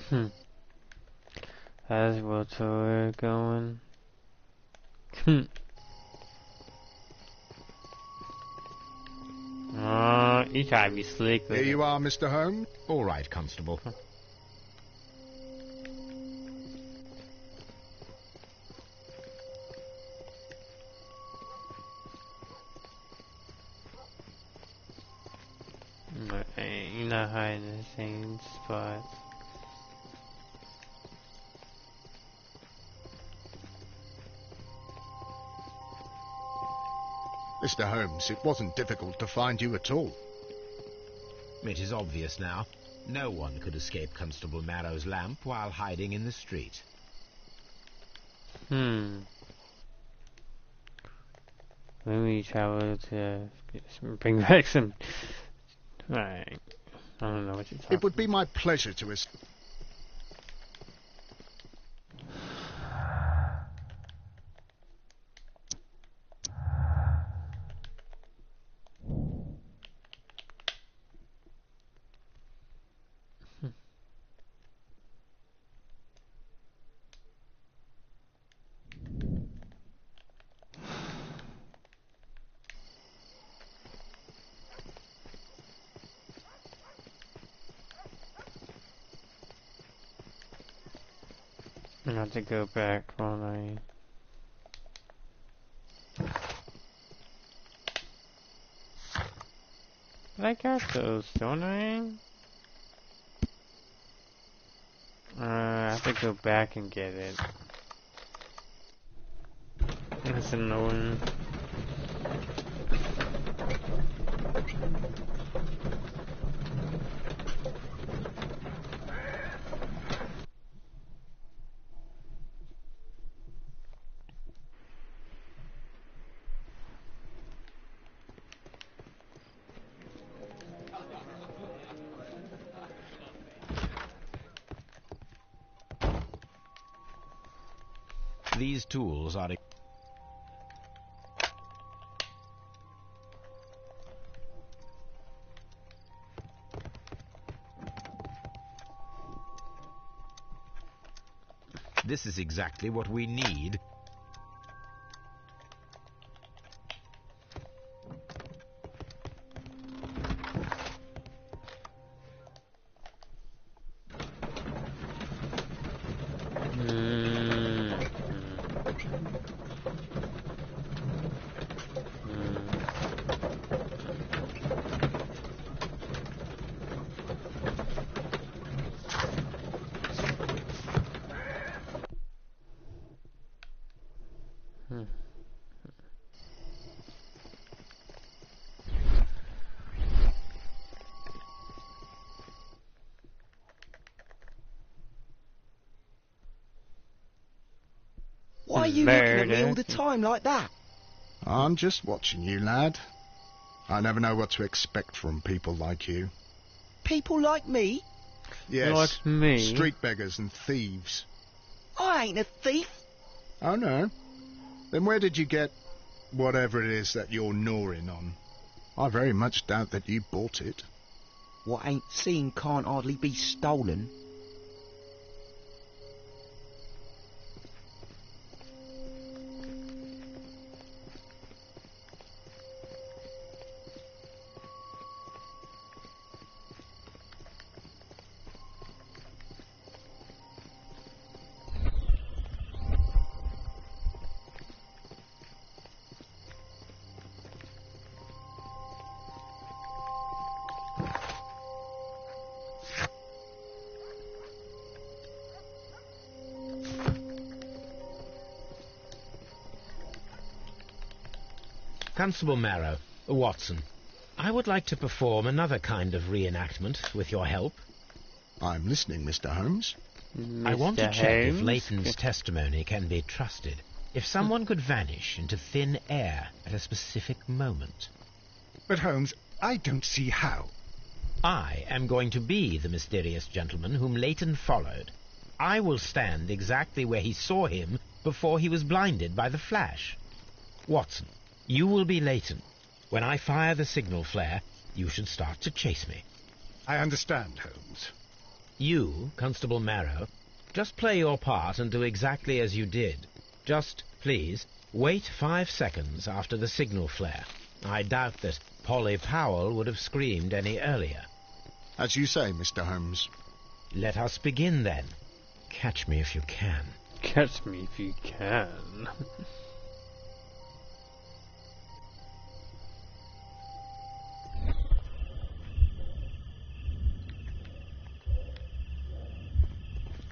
Speaker 1: That's what's we're going. Oh, you try to be slick with
Speaker 4: Here
Speaker 1: it.
Speaker 4: you are, Mr. Holmes.
Speaker 2: All right, Constable.
Speaker 1: You're not hiding in the same spots.
Speaker 4: Mr. Holmes, it wasn't difficult to find you at all.
Speaker 2: It is obvious now. No one could escape Constable Marrow's lamp while hiding in the street.
Speaker 1: Maybe travel to bring back some. Alright. I don't know what you're talking
Speaker 4: It would be my pleasure to...
Speaker 1: I have to go back when I got those, don't I? I have to go back and get it. That's annoying.
Speaker 2: These tools are... This is exactly what we need.
Speaker 6: Why are you looking at me
Speaker 1: Murder.
Speaker 6: all the time like that?
Speaker 4: I'm just watching you, lad. I never know what to expect from people like you.
Speaker 6: People like me?
Speaker 4: Yes,
Speaker 1: Like me?
Speaker 4: street beggars and thieves.
Speaker 6: I ain't a thief.
Speaker 4: Oh, no? Then where did you get whatever it is that you're gnawing on? I very much doubt that you bought it.
Speaker 6: What ain't seen can't hardly be stolen.
Speaker 2: Constable Marrow, Watson, I would like to perform another kind of reenactment with your help.
Speaker 4: I'm listening, Mr. Holmes.
Speaker 2: I want to
Speaker 1: Mr.
Speaker 2: check if
Speaker 1: Holmes?
Speaker 2: Leighton's testimony can be trusted. If someone could vanish into thin air at a specific moment.
Speaker 3: But Holmes, I don't see how.
Speaker 2: I am going to be the mysterious gentleman whom Leighton followed. I will stand exactly where he saw him before he was blinded by the flash. Watson, you will be Leighton. When I fire the signal flare, you should start to chase me.
Speaker 3: I understand, Holmes.
Speaker 2: You, Constable Marrow, just play your part and do exactly as you did. Just, please, wait 5 seconds after the signal flare. I doubt that Polly Powell would have screamed any earlier.
Speaker 4: As you say, Mr. Holmes.
Speaker 2: Let us begin then. Catch me if you can.
Speaker 1: Catch me if you can.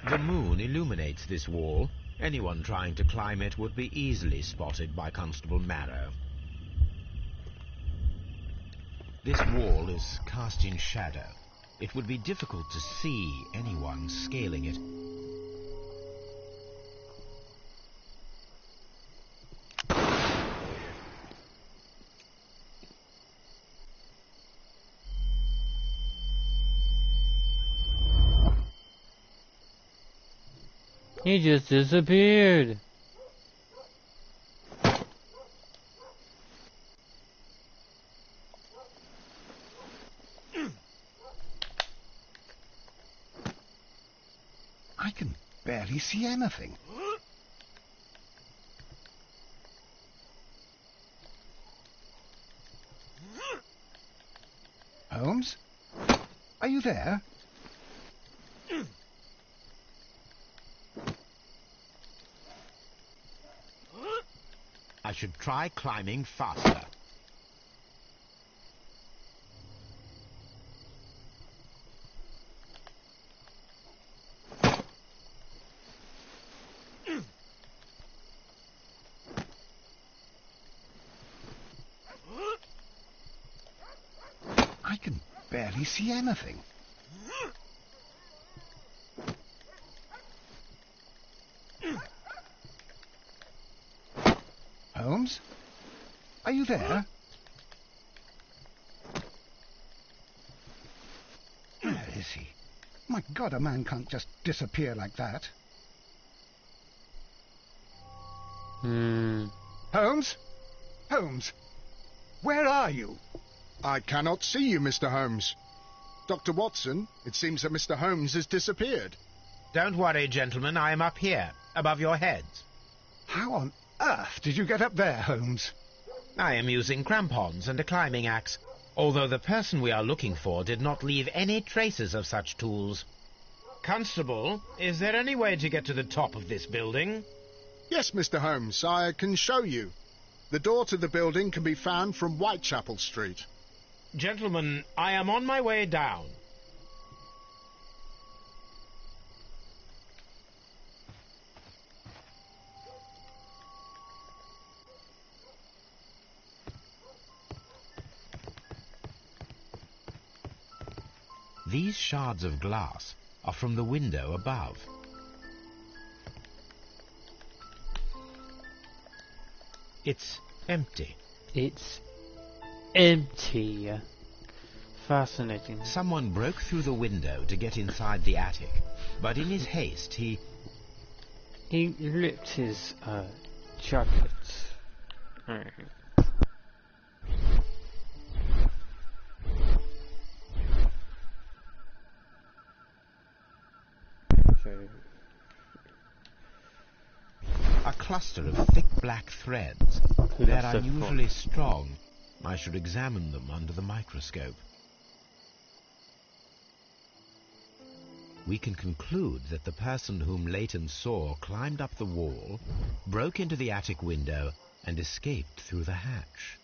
Speaker 2: The moon illuminates this wall. Anyone trying to climb it would be easily spotted by Constable Marrow. This wall is cast in shadow. It would be difficult to see anyone scaling it.
Speaker 1: He just disappeared.
Speaker 3: I can barely see anything. Holmes? Are you there?
Speaker 2: I should try climbing faster.
Speaker 3: I can barely see anything. Holmes? Are you there? Where is he? My God, a man can't just disappear like that. Holmes? Holmes? Where are you?
Speaker 4: I cannot see you, Mr. Holmes. Dr. Watson, it seems that Mr. Holmes has disappeared.
Speaker 2: Don't worry, gentlemen, I am up here, above your heads.
Speaker 3: How on earth did you get up there, Holmes?
Speaker 2: I am using crampons and a climbing axe, although the person we are looking for did not leave any traces of such tools. Constable, is there any way to get to the top of this building?
Speaker 4: Yes, Mr. Holmes, I can show you. The door to the building can be found from Whitechapel Street.
Speaker 2: Gentlemen, I am on my way down. These shards of glass are from the window above. It's empty.
Speaker 1: It's empty. Fascinating.
Speaker 2: Someone broke through the window to get inside the attic, but in his haste he
Speaker 1: licked his chocolates. Alright.
Speaker 2: A cluster of thick black threads. They're unusually strong. I should examine them under the microscope. We can conclude that the person whom Leighton saw climbed up the wall, broke into the attic window, and escaped through the hatch.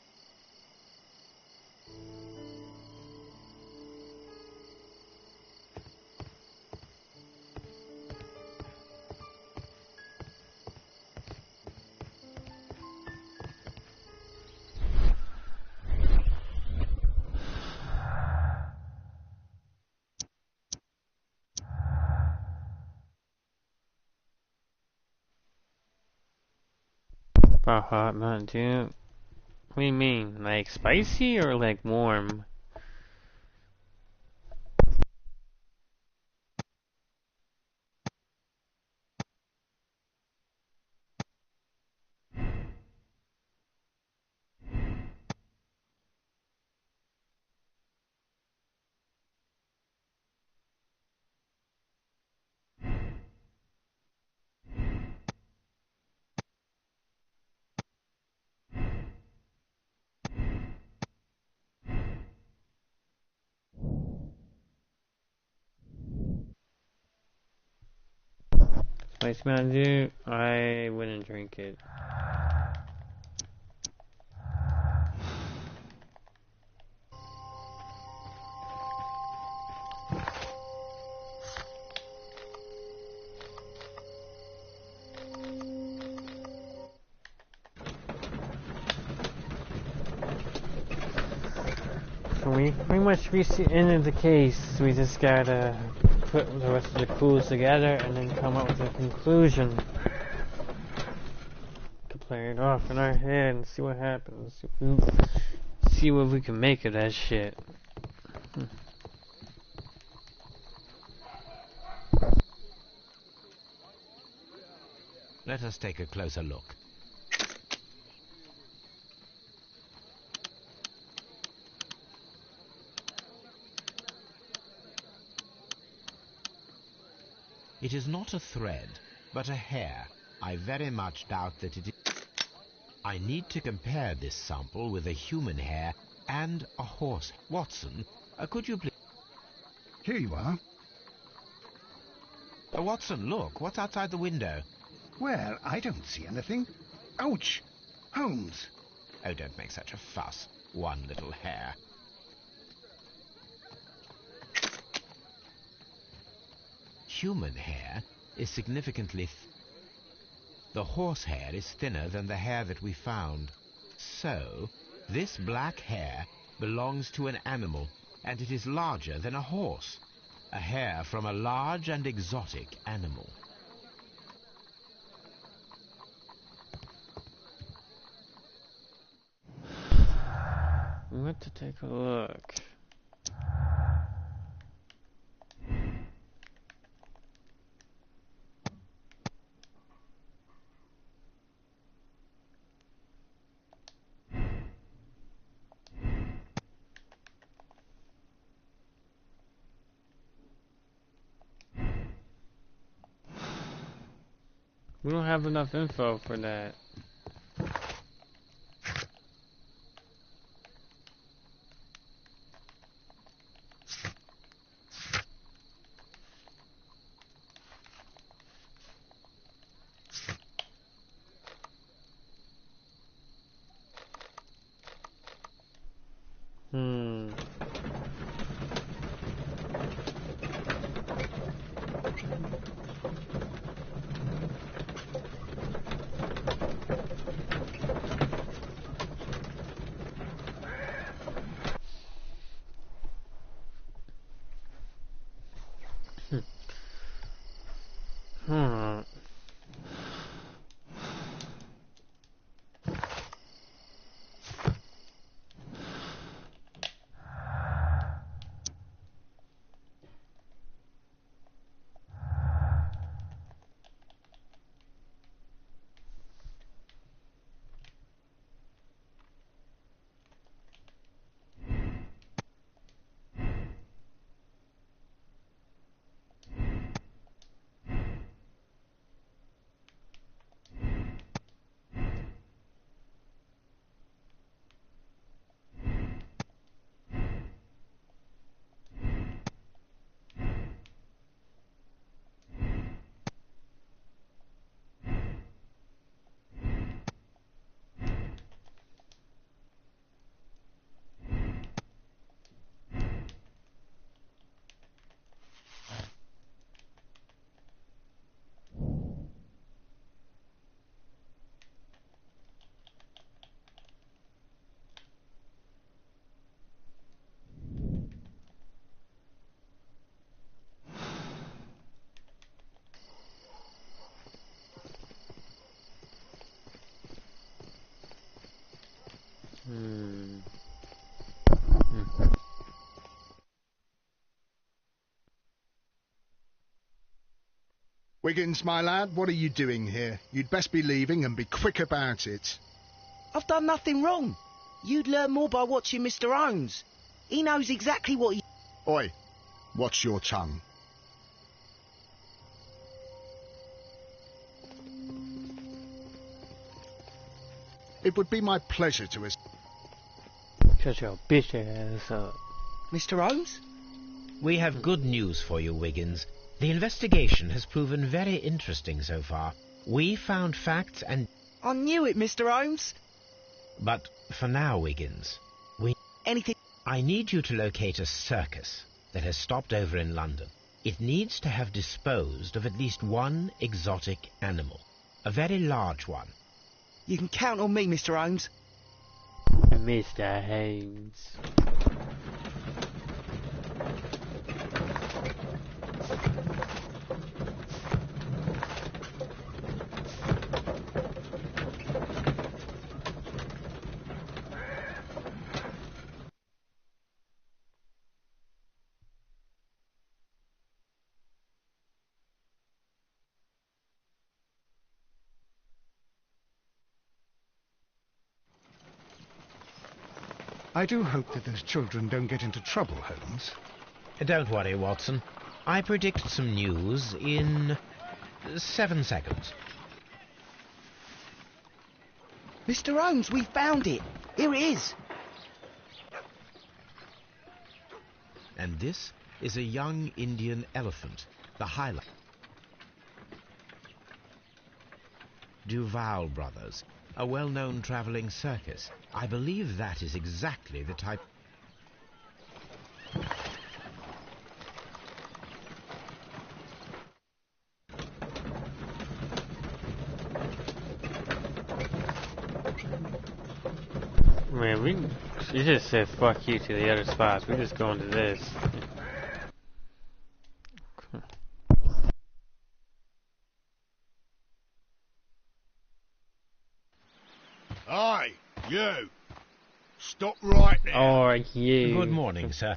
Speaker 1: Hot, man, dude. What do you mean? Like spicy or like warm? Spicy, man, dude. I wouldn't drink it. We pretty much reached the end of the case. We just gotta put the rest of the clues together and then come up with a conclusion. To play it off in our head and see what happens. See what we can make of that shit.
Speaker 2: Let us take a closer look. It is not a thread, but a hair. I very much doubt that it is. I need to compare this sample with a human hair and a horse. Watson, could you please...
Speaker 3: Here you are.
Speaker 2: Watson, look, what's outside the window?
Speaker 3: Well, I don't see anything. Ouch! Holmes!
Speaker 2: Oh, don't make such a fuss. One little hair. Human hair is significantly the horse hair is thinner than the hair that we found. So, this black hair belongs to an animal, and it is larger than a horse. A hair from a large and exotic animal.
Speaker 1: We want to take a look. We don't have enough info for that.
Speaker 4: Wiggins, my lad, what are you doing here? You'd best be leaving and be quick about it.
Speaker 6: I've done nothing wrong. You'd learn more by watching Mr. Holmes. He knows exactly what he...
Speaker 4: Oi, watch your tongue. It would be my pleasure to...
Speaker 1: Shut your bitch ass up.
Speaker 6: Mr. Holmes?
Speaker 2: We have good news for you, Wiggins. The investigation has proven very interesting so far. We found facts and...
Speaker 6: I knew it, Mr. Holmes.
Speaker 2: But for now, Wiggins,
Speaker 6: Anything...
Speaker 2: I need you to locate a circus that has stopped over in London. It needs to have disposed of at least one exotic animal. A very large one.
Speaker 6: You can count on me, Mr. Holmes.
Speaker 1: Mr. Holmes.
Speaker 3: I do hope that those children don't get into trouble, Holmes.
Speaker 2: Don't worry, Watson. I predict some news in 7 seconds.
Speaker 6: Mr. Holmes, we found it. Here it is.
Speaker 2: And this is a young Indian elephant, the highlight. Duval Brothers, a well-known traveling circus. I believe that is exactly the type...
Speaker 1: Man, you just said fuck you to the other spots. We're just going to this.
Speaker 7: Hey, you! Stop right there!
Speaker 1: Oh, you.
Speaker 2: Good morning, sir.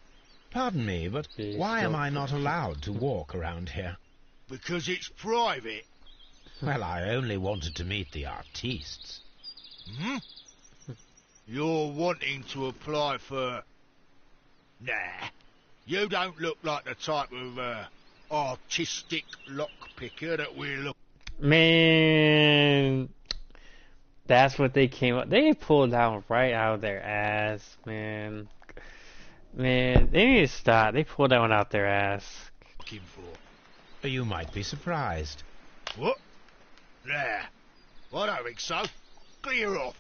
Speaker 2: Pardon me, but why am I not allowed to walk around here?
Speaker 7: Because it's private.
Speaker 2: Well, I only wanted to meet the artistes.
Speaker 7: Hmm? You're wanting to apply for... Nah. You don't look like the type of, artistic lockpicker that we're looking...
Speaker 1: Man, that's what they came up. They pulled out right out of their ass, man. Man, they need to stop. They pulled that one out their ass.
Speaker 7: Looking for.
Speaker 2: You might be surprised.
Speaker 7: What? Nah. I don't think so. Clear off.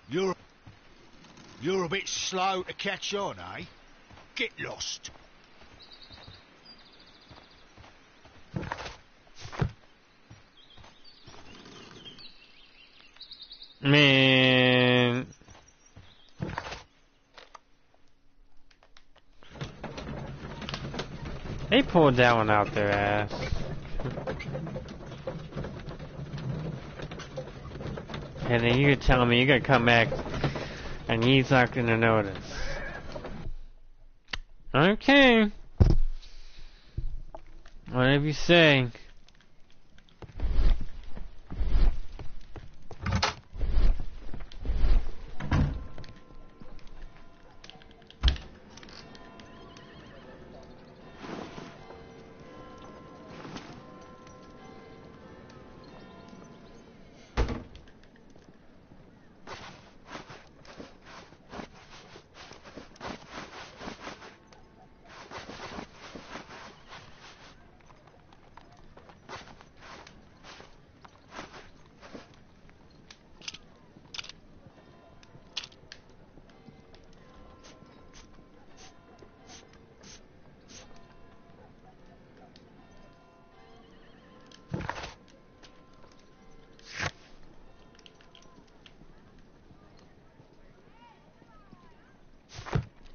Speaker 7: You're a bit slow to catch on, eh? Get lost.
Speaker 1: Man. They pulled that one out their ass. And then you're telling me you're gonna come back and he's not gonna notice. Okay. Whatever you say.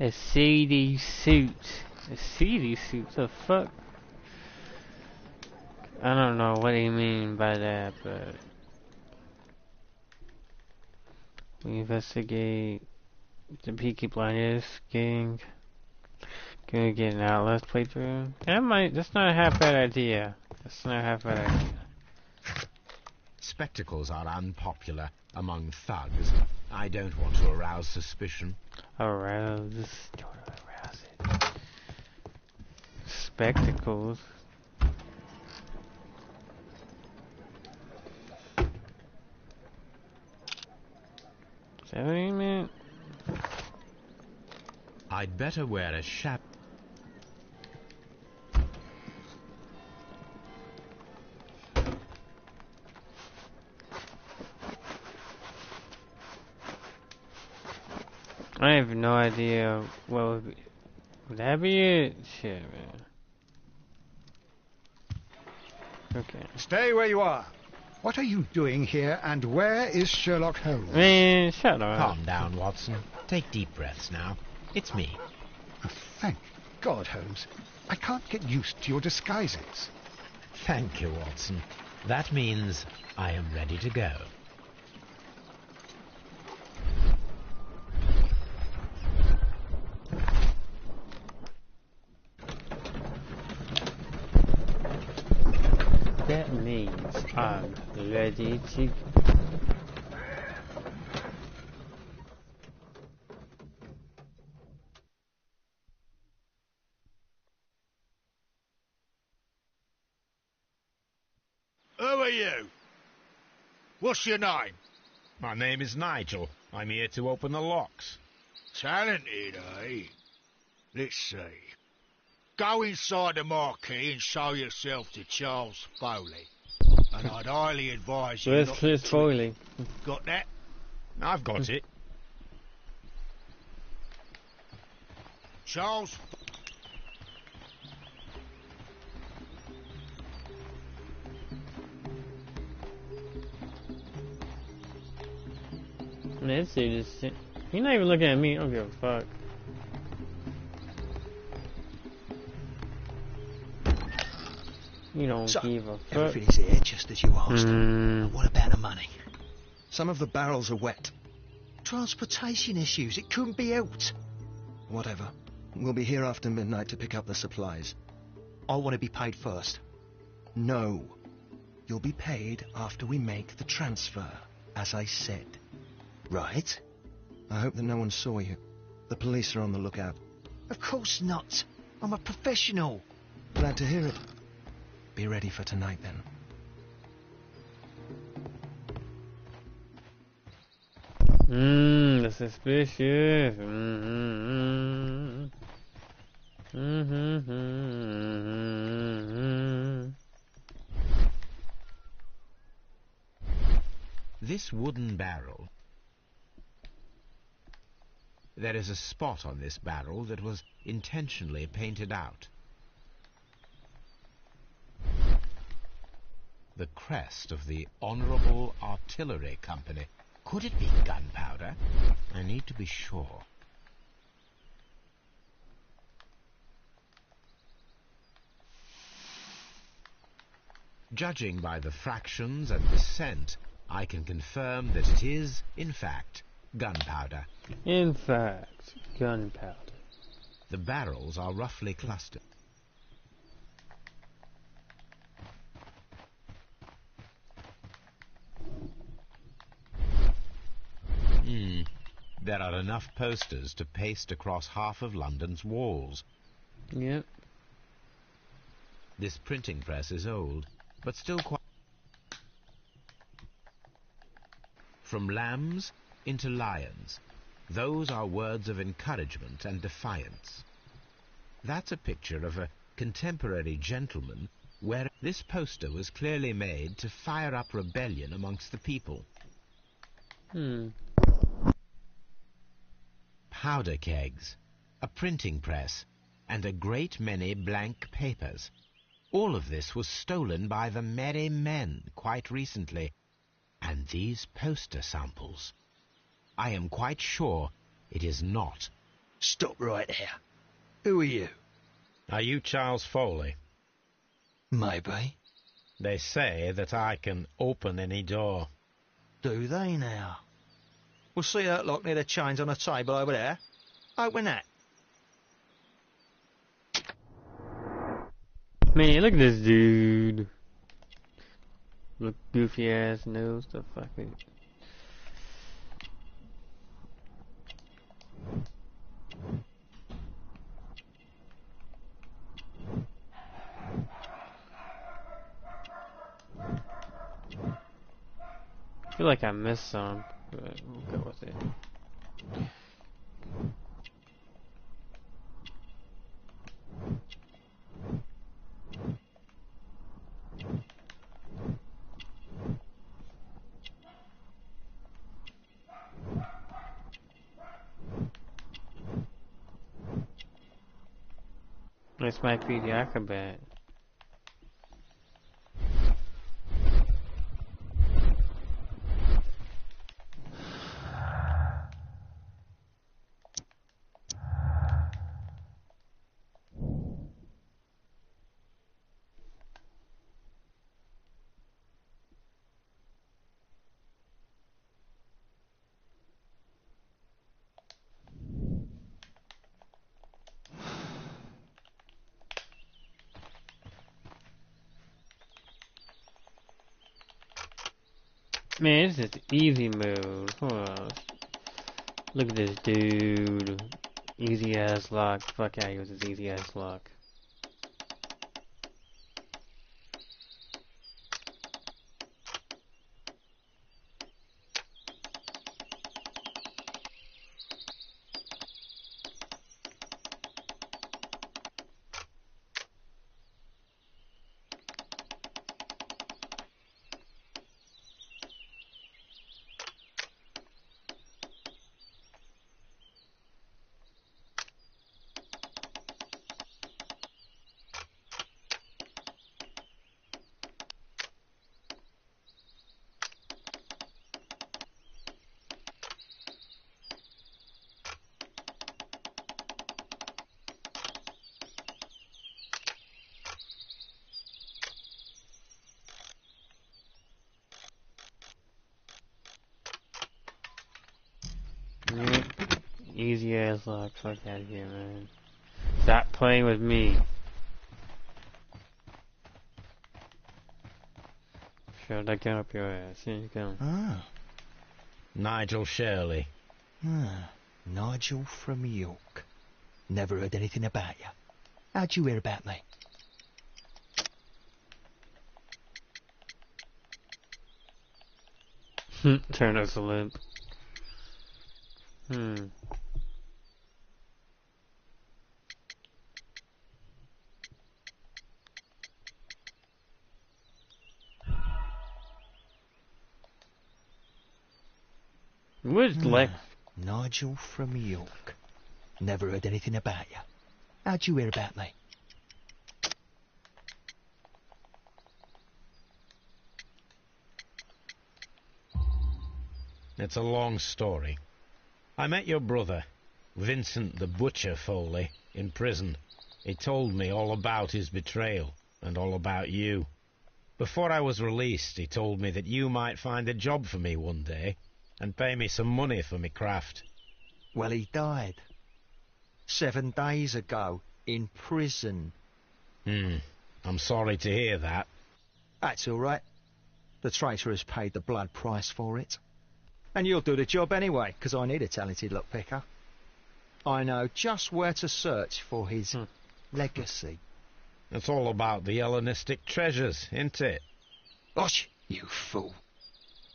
Speaker 1: A CD suit. A CD suit? What the fuck? I don't know what you mean by that, but... We investigate the Peaky Blinders gang. Gonna get an Outlast playthrough? That's not a half bad idea. That's not a half bad idea.
Speaker 2: Spectacles are unpopular among thugs. I don't want to arouse suspicion.
Speaker 1: Arouse it. Spectacles. Is that what you meant?
Speaker 2: I'd better wear a chap.
Speaker 1: I have no idea what would that be it? Shit, man. Okay.
Speaker 3: Stay where you are. What are you doing here, and where is Sherlock Holmes?
Speaker 1: Man, shut up.
Speaker 2: Calm down, Watson. Take deep breaths now. It's me.
Speaker 3: Oh, thank God, Holmes. I can't get used to your disguises.
Speaker 2: Thank you, Watson. That means I am ready to go.
Speaker 1: That means I'm ready to...
Speaker 7: Who are you? What's your name?
Speaker 2: My name is Nigel. I'm here to open the locks.
Speaker 7: Talented, eh? Let's see. Go inside the marquee and show yourself to Charles Foley. And I'd highly advise you
Speaker 1: Where's
Speaker 7: not
Speaker 1: Chris
Speaker 7: to...
Speaker 1: Foley?
Speaker 7: Got that?
Speaker 2: I've got it.
Speaker 7: Charles...
Speaker 1: Let's see this shit. He's not even looking at me. I don't give a fuck. You don't give a fuck.
Speaker 10: Everything's here just as you asked. What about the money? Some of the barrels are wet. Transportation issues. It couldn't be helped. Whatever. We'll be here after midnight to pick up the supplies. I want to be paid first. No. You'll be paid after we make the transfer, as I said. Right? I hope that no one saw you. The police are on the lookout. Of course not. I'm a professional. Glad to hear it. Be ready for tonight, then.
Speaker 1: That's suspicious.
Speaker 2: This wooden barrel. There is a spot on this barrel that was intentionally painted out. The crest of the Honourable Artillery Company. Could it be gunpowder? I need to be sure. Judging by the fractions and the scent, I can confirm that it is, in fact, gunpowder.
Speaker 1: In fact, gunpowder.
Speaker 2: The barrels are roughly clustered. There are enough posters to paste across half of London's walls.
Speaker 1: Yep.
Speaker 2: This printing press is old, but still quite... From lambs into lions. Those are words of encouragement and defiance. That's a picture of a contemporary gentleman where this poster was clearly made to fire up rebellion amongst the people. Powder kegs, a printing press, and a great many blank papers. All of this was stolen by the Merry Men quite recently. And these poster samples. I am quite sure it is not.
Speaker 10: Stop right there. Who are you?
Speaker 2: Are you Charles Foley?
Speaker 10: Maybe.
Speaker 2: They say that I can open any door.
Speaker 10: Do they now? We'll see that lock near the chains on a table over there. Open that.
Speaker 1: Man, look at this dude. Look goofy ass nose. The fuck is it? I feel like I missed some, but we'll go with it. This might be the acrobat. Man, this is easy mode. Hold on. Look at this dude. Easy ass lock. Fuck out of here with this easy ass lock. Easy ass lock. Fuck out of here, man. Stop playing with me. Shove that gun up your ass. Here you go.
Speaker 10: Ah.
Speaker 2: Nigel Shirley.
Speaker 10: Ah. Nigel from York. Never heard anything about you. How'd you hear about me?
Speaker 1: Turn us a limp. Where's Lex?
Speaker 10: Nigel from York. Never heard anything about you. How'd you hear about me?
Speaker 2: It's a long story. I met your brother, Vincent the Butcher Foley, in prison. He told me all about his betrayal and all about you. Before I was released, he told me that you might find a job for me one day and pay me some money for me craft.
Speaker 10: Well, he died 7 days ago in prison.
Speaker 2: I'm sorry to hear that.
Speaker 10: That's all right. The traitor has paid the blood price for it. And you'll do the job anyway, because I need a talented lockpicker. I know just where to search for his legacy.
Speaker 2: It's all about the Hellenistic treasures, isn't it?
Speaker 10: Osh, you fool.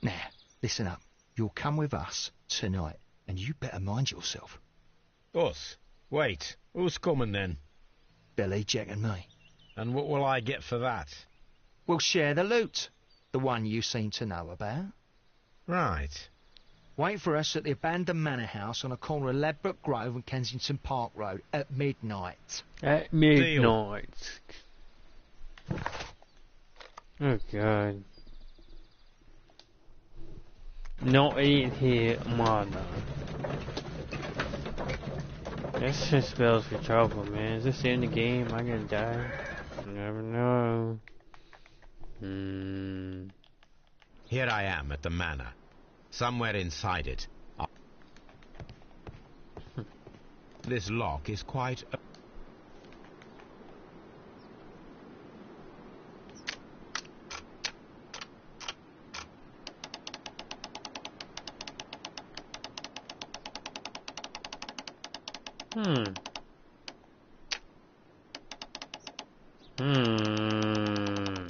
Speaker 10: Now, listen up. You'll come with us tonight, and you better mind yourself.
Speaker 2: Us? Wait, who's coming then?
Speaker 10: Billy, Jack and me.
Speaker 2: And what will I get for that?
Speaker 10: We'll share the loot. The one you seem to know about.
Speaker 2: Right.
Speaker 10: Wait for us at the abandoned manor house on the corner of Ladbroke Grove and Kensington Park Road at midnight.
Speaker 1: At midnight. Oh God. Not eat here, mother. This just spells for trouble, man. Is this in the game? I'm gonna die. You never know.
Speaker 2: Here I am at the manor. Somewhere inside it. This lock is quite...
Speaker 1: Hmm. Hmm.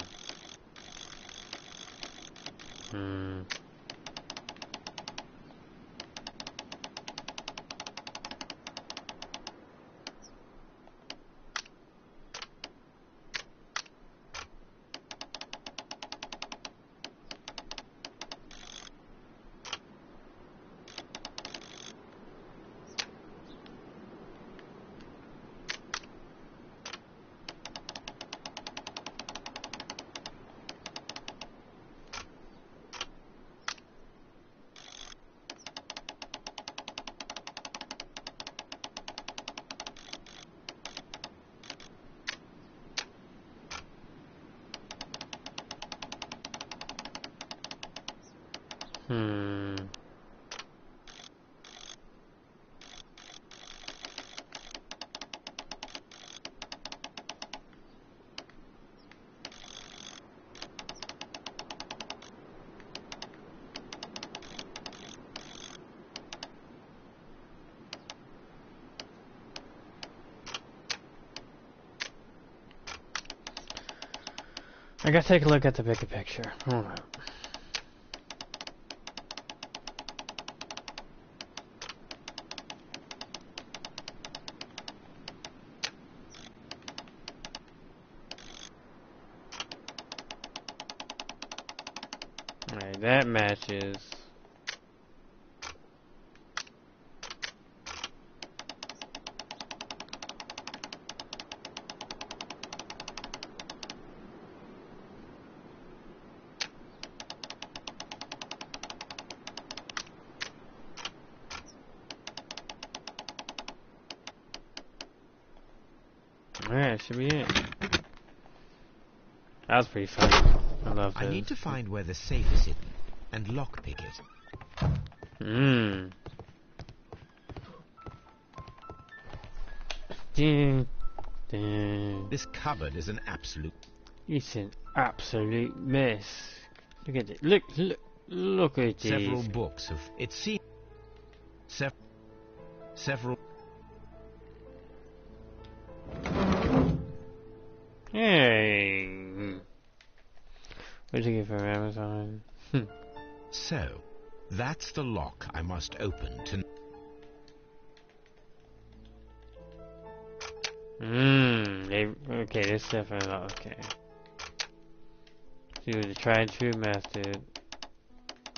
Speaker 1: Hmm. Hmm. I gotta take a look at the bigger picture. Hold on. Alright, that matches. Alright, should be it. That was pretty fun. I love
Speaker 2: I
Speaker 1: those.
Speaker 2: need to find where the safe is hidden and lockpick it.
Speaker 1: Mmm. Dun, dun.
Speaker 2: This cupboard is an absolute...
Speaker 1: It's an absolute mess. Look at it. Look at
Speaker 2: Several
Speaker 1: these.
Speaker 2: books of... It seems... Several...
Speaker 1: Hey. Where'd you get from Amazon?
Speaker 2: So, that's the lock I must open to...
Speaker 1: Okay, this definitely not okay. Do the tried and true method.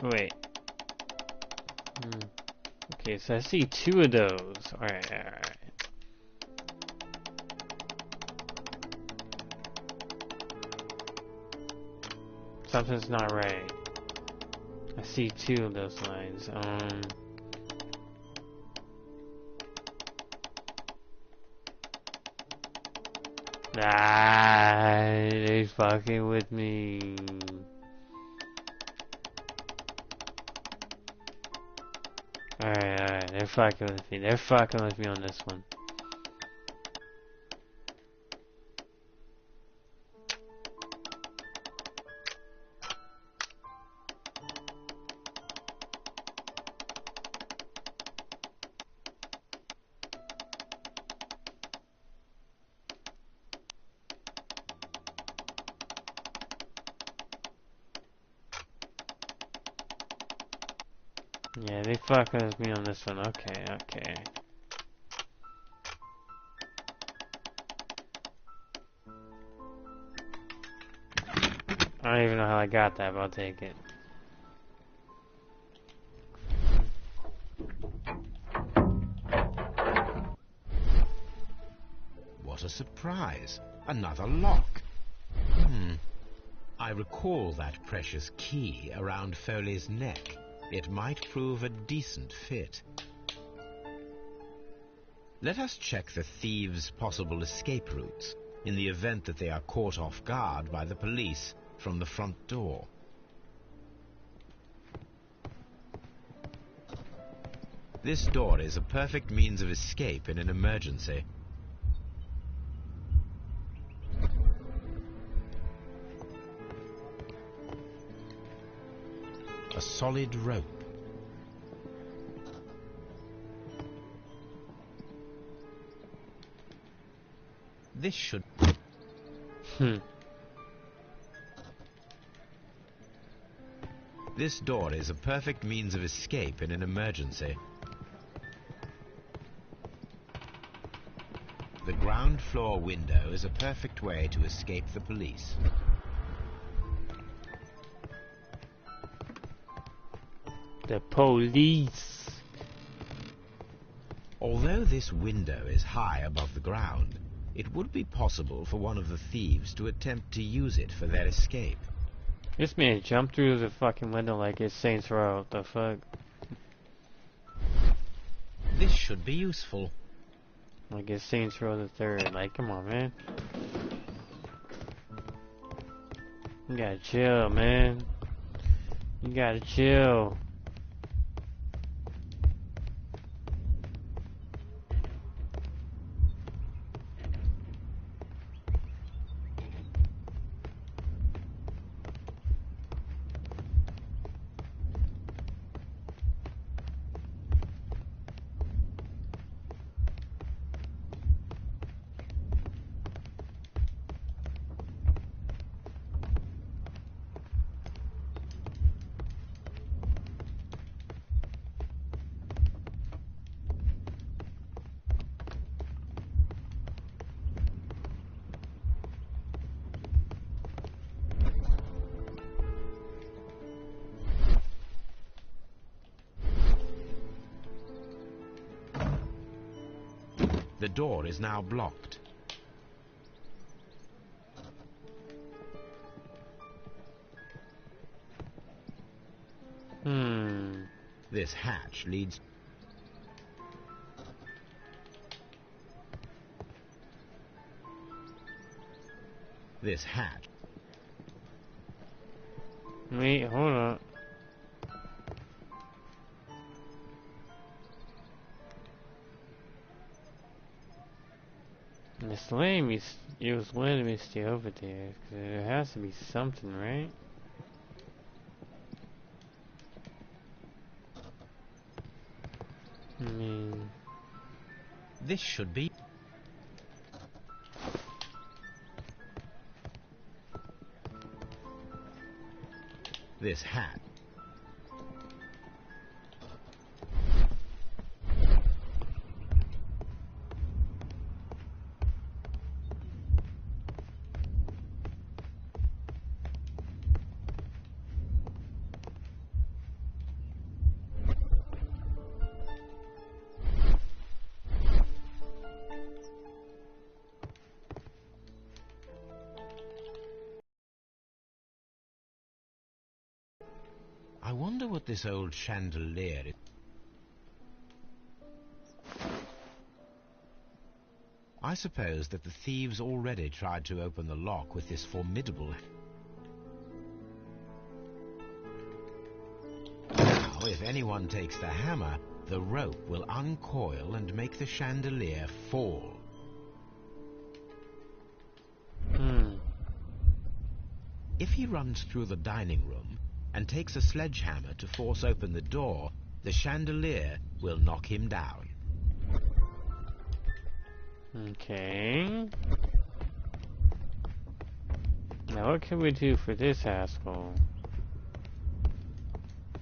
Speaker 1: Wait. Okay, so I see two of those. Alright. Something's not right. I see two of those lines. They're fucking with me. Alright, they're fucking with me. They're fucking with me on this one. Yeah, they fucking with me on this one. Okay. I don't even know how I got that, but I'll take it.
Speaker 2: What a surprise. Another lock. I recall that precious key around Foley's neck. It might prove a decent fit. Let us check the thieves' possible escape routes in the event that they are caught off guard by the police from the front door. This door is a perfect means of escape in an emergency. A solid rope. This should... This door is a perfect means of escape in an emergency. The ground floor window is a perfect way to escape the police.
Speaker 1: The police.
Speaker 2: Although this window is high above the ground, it would be possible for one of the thieves to attempt to use it for their escape.
Speaker 1: This man jumped through the fucking window like it's Saints Row. What the fuck?
Speaker 2: This should be useful.
Speaker 1: Like it's Saints Row the Third. Like, come on, man. You gotta chill, man. You gotta chill.
Speaker 2: The door is now blocked. This hatch leads... This hatch...
Speaker 1: Wait, hold on. It's letting me, it was letting me stay over there, 'cause there has to be something, right? I mean...
Speaker 2: This should be... This hat. I wonder what this old chandelier is. I suppose that the thieves already tried to open the lock with this formidable... Now, if anyone takes the hammer, the rope will uncoil and make the chandelier fall. If he runs through the dining room and takes a sledgehammer to force open the door, the chandelier will knock him down.
Speaker 1: Okay. Now what can we do for this asshole?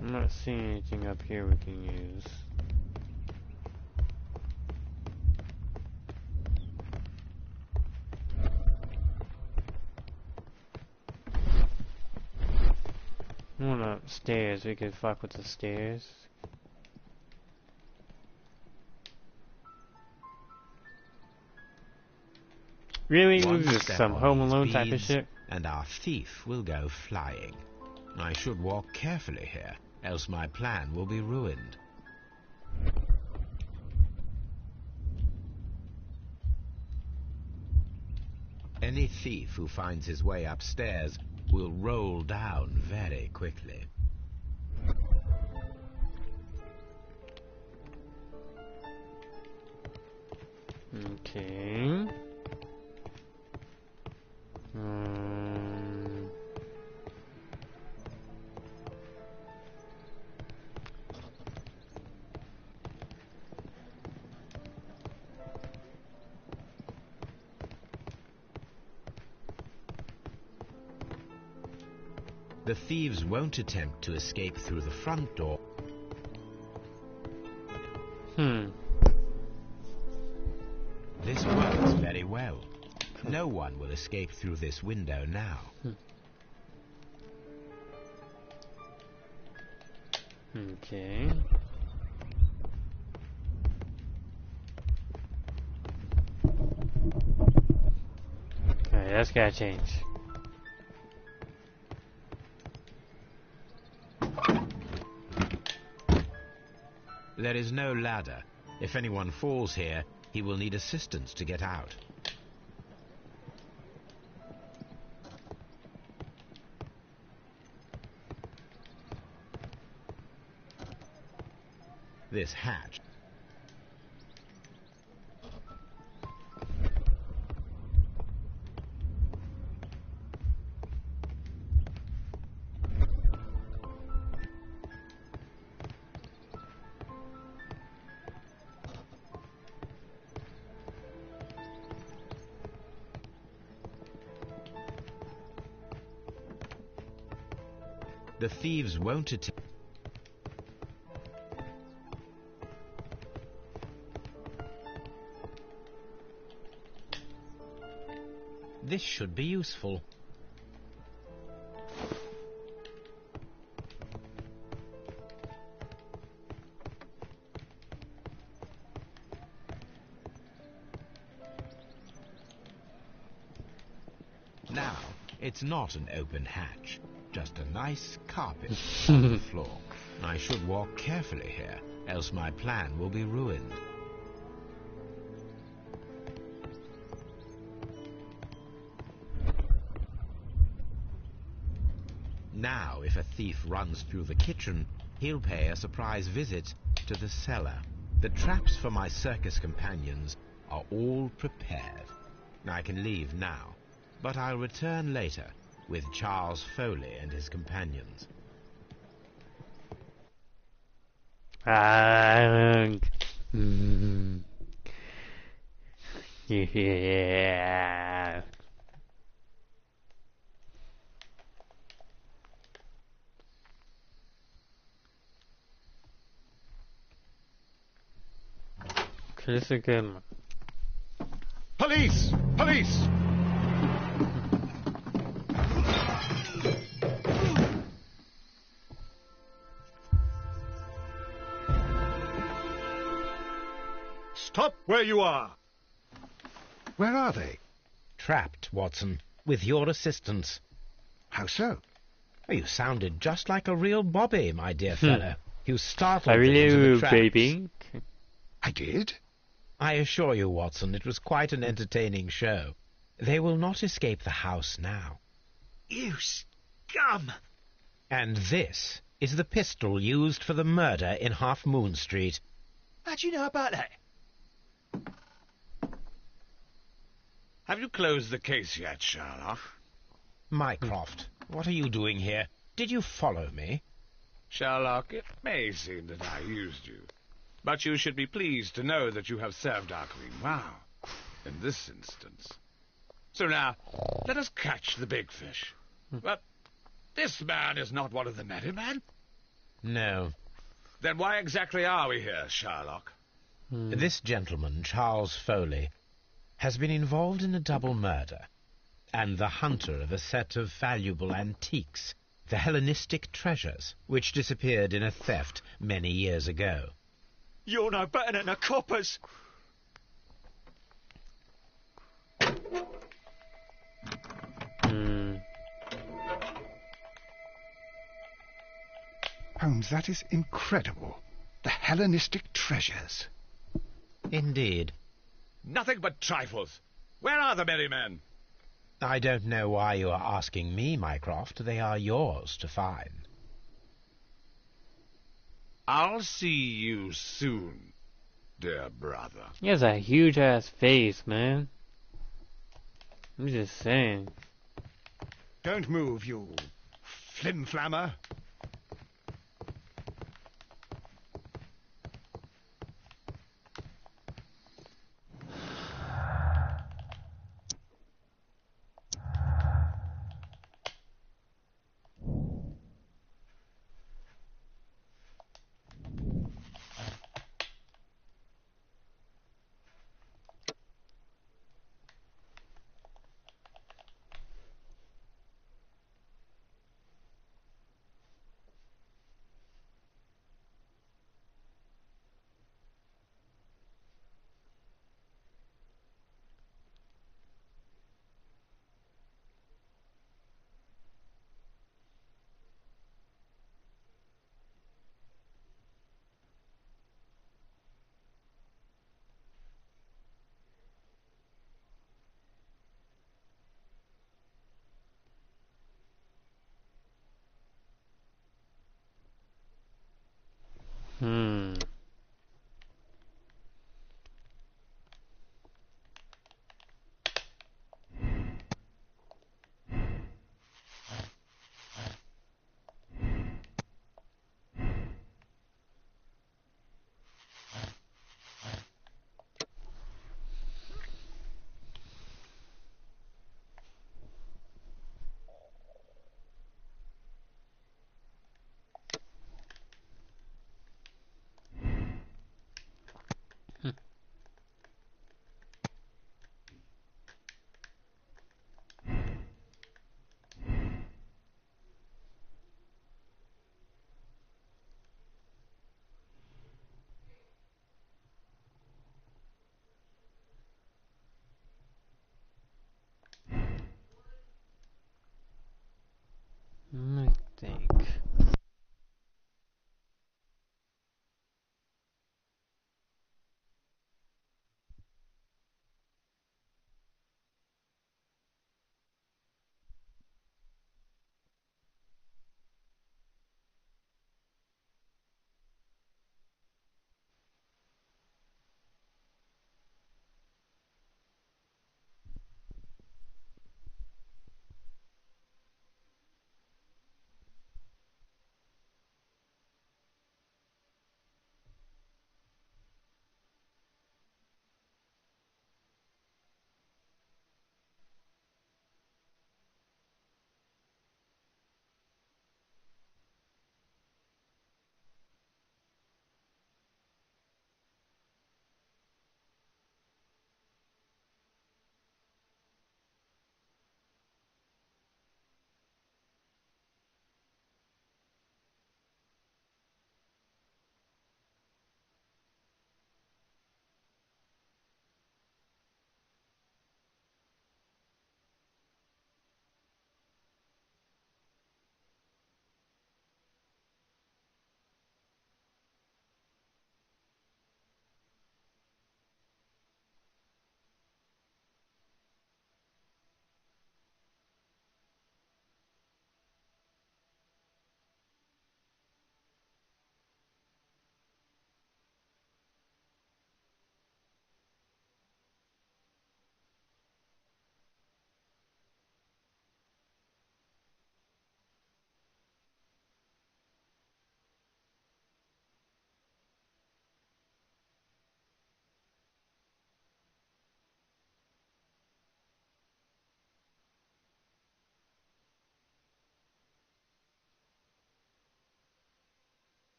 Speaker 1: I'm not seeing anything up here we can use. One upstairs, we could fuck with the stairs. Really?
Speaker 2: One
Speaker 1: This is
Speaker 2: step
Speaker 1: some
Speaker 2: on
Speaker 1: Home
Speaker 2: these
Speaker 1: Alone type of
Speaker 2: beads,
Speaker 1: shit?
Speaker 2: and our thief will go flying. I should walk carefully here, else my plan will be ruined. Any thief who finds his way upstairs will roll down very quickly.
Speaker 1: Okay.
Speaker 2: The thieves won't attempt to escape through the front door. This works very well. No one will escape through this window now.
Speaker 1: Okay. Alright, that's gotta change.
Speaker 2: There is no ladder. If anyone falls here, he will need assistance to get out. This hatch. The thieves won't attempt. This should be useful. Now, it's not an open hatch, just a nice carpet on the floor. I should walk carefully here, else my plan will be ruined. Now, if a thief runs through the kitchen, he'll pay a surprise visit to the cellar. The traps for my circus companions are all prepared. I can leave now, but I'll return later with Charles Foley and his companions.
Speaker 1: Yeah. This is a good one.
Speaker 5: Police! Police! Stop where you are!
Speaker 3: Where are they?
Speaker 2: Trapped, Watson, with your assistance.
Speaker 3: How so?
Speaker 2: Oh, you sounded just like a real Bobby, my dear fellow. You startled
Speaker 1: I
Speaker 2: them into
Speaker 1: really
Speaker 2: the traps.
Speaker 1: baby.
Speaker 3: I did?
Speaker 2: I assure you, Watson, it was quite an entertaining show. They will not escape the house now.
Speaker 6: You scum!
Speaker 2: And this is the pistol used for the murder in Half Moon Street.
Speaker 6: How'd you know about that?
Speaker 5: Have you closed the case yet, Sherlock?
Speaker 2: Mycroft, what are you doing here? Did you follow me?
Speaker 5: Sherlock, it may seem that I used you, but you should be pleased to know that you have served our queen well, in this instance. So now, let us catch the big fish. But this man is not one of the merry men.
Speaker 2: No.
Speaker 5: Then why exactly are we here, Sherlock?
Speaker 2: This gentleman, Charles Foley, has been involved in a double murder, and the hunter of a set of valuable antiques, the Hellenistic treasures, which disappeared in a theft many years ago.
Speaker 6: You're no better than the coppers.
Speaker 3: Holmes, that is incredible. The Hellenistic treasures.
Speaker 2: Indeed.
Speaker 5: Nothing but trifles. Where are the merry men?
Speaker 2: I don't know why you are asking me, Mycroft. They are yours to find.
Speaker 5: I'll see you soon, dear brother.
Speaker 1: He has a huge ass face, man. I'm just saying.
Speaker 3: Don't move, you flim-flammer.
Speaker 1: Hmm. I think.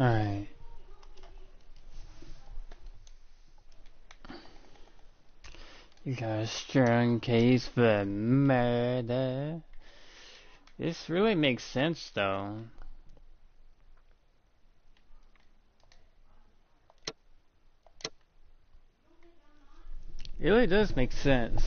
Speaker 1: Alright. You got a strong case for murder. This really makes sense, though. It really does make sense.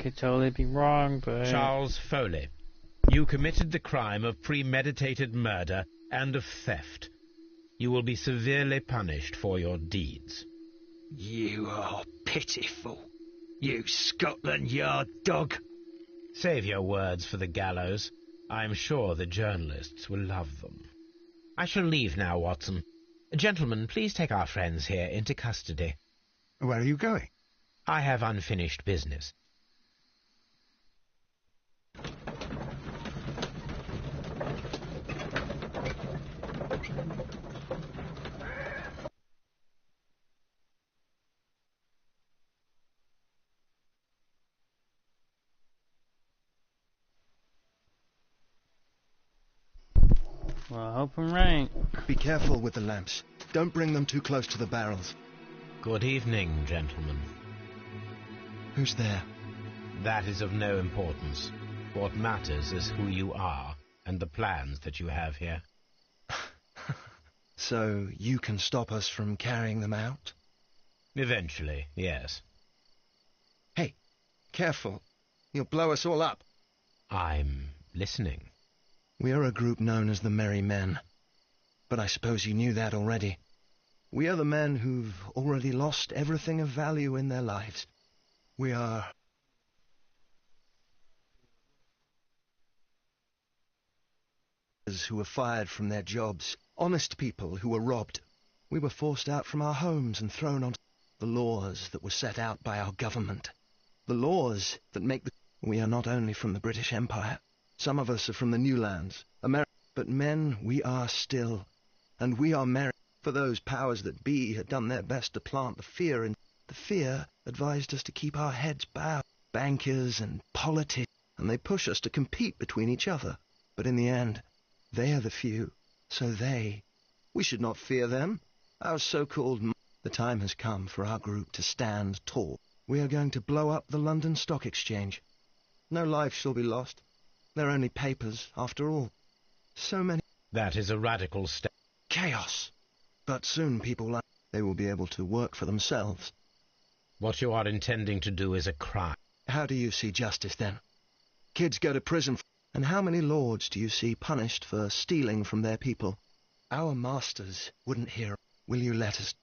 Speaker 1: could totally be wrong, but...
Speaker 2: Charles Foley, you committed the crime of premeditated murder and of theft. You will be severely punished for your deeds.
Speaker 10: You are pitiful, you Scotland Yard dog.
Speaker 2: Save your words for the gallows. I am sure the journalists will love them. I shall leave now, Watson. Gentlemen, please take our friends here into custody.
Speaker 3: Where are you going?
Speaker 2: I have unfinished business.
Speaker 1: Well, I hope I'm right.
Speaker 10: Be careful with the lamps. Don't bring them too close to the barrels.
Speaker 2: Good evening, gentlemen.
Speaker 10: Who's there?
Speaker 2: That is of no importance. What matters is who you are and the plans that you have here.
Speaker 10: So you can stop us from carrying them out?
Speaker 2: Eventually, yes.
Speaker 10: Hey, careful. You'll blow us all up.
Speaker 2: I'm listening.
Speaker 10: We are a group known as the Merry Men. But I suppose you knew that already. We are the men who've already lost everything of value in their lives. We are... who were fired from their jobs. Honest people who were robbed. We were forced out from our homes and thrown onto the laws that were set out by our government. The laws that make the... We are not only from the British Empire. Some of us are from the new lands, America. But men we are still. And we are merry. For those powers that be had done their best to plant the fear, and the fear advised us to keep our heads bowed. Bankers and politics, and they push us to compete between each other. But in the end, they are the few, so we should not fear them. Our so-called... The time has come for our group to stand tall. We are going to blow up the London Stock Exchange. No life shall be lost. They're only papers, after all. So many...
Speaker 2: That is a radical step.
Speaker 10: Chaos. But soon people like... They will be able to work for themselves.
Speaker 2: What you are intending to do is a crime.
Speaker 10: How do you see justice, then? Kids go to prison and how many lords do you see punished for stealing from their people? Our masters wouldn't hear. Will you let us...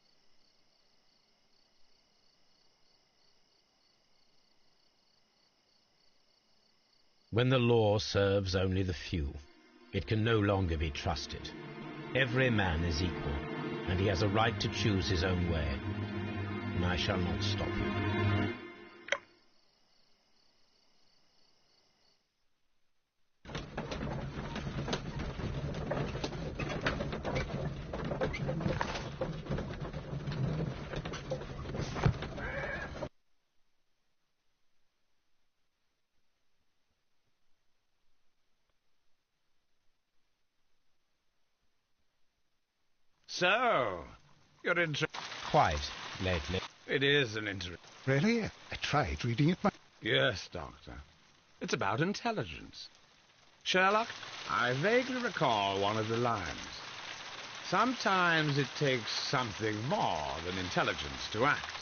Speaker 2: When the law serves only the few, it can no longer be trusted. Every man is equal, and he has a right to choose his own way. And I shall not stop you.
Speaker 11: So, you're interested?
Speaker 2: Quite, lately.
Speaker 11: It is an interest.
Speaker 3: Really? I tried reading it, but...
Speaker 11: Yes, Doctor. It's about intelligence. Sherlock, I vaguely recall one of the lines. Sometimes it takes something more than intelligence to act.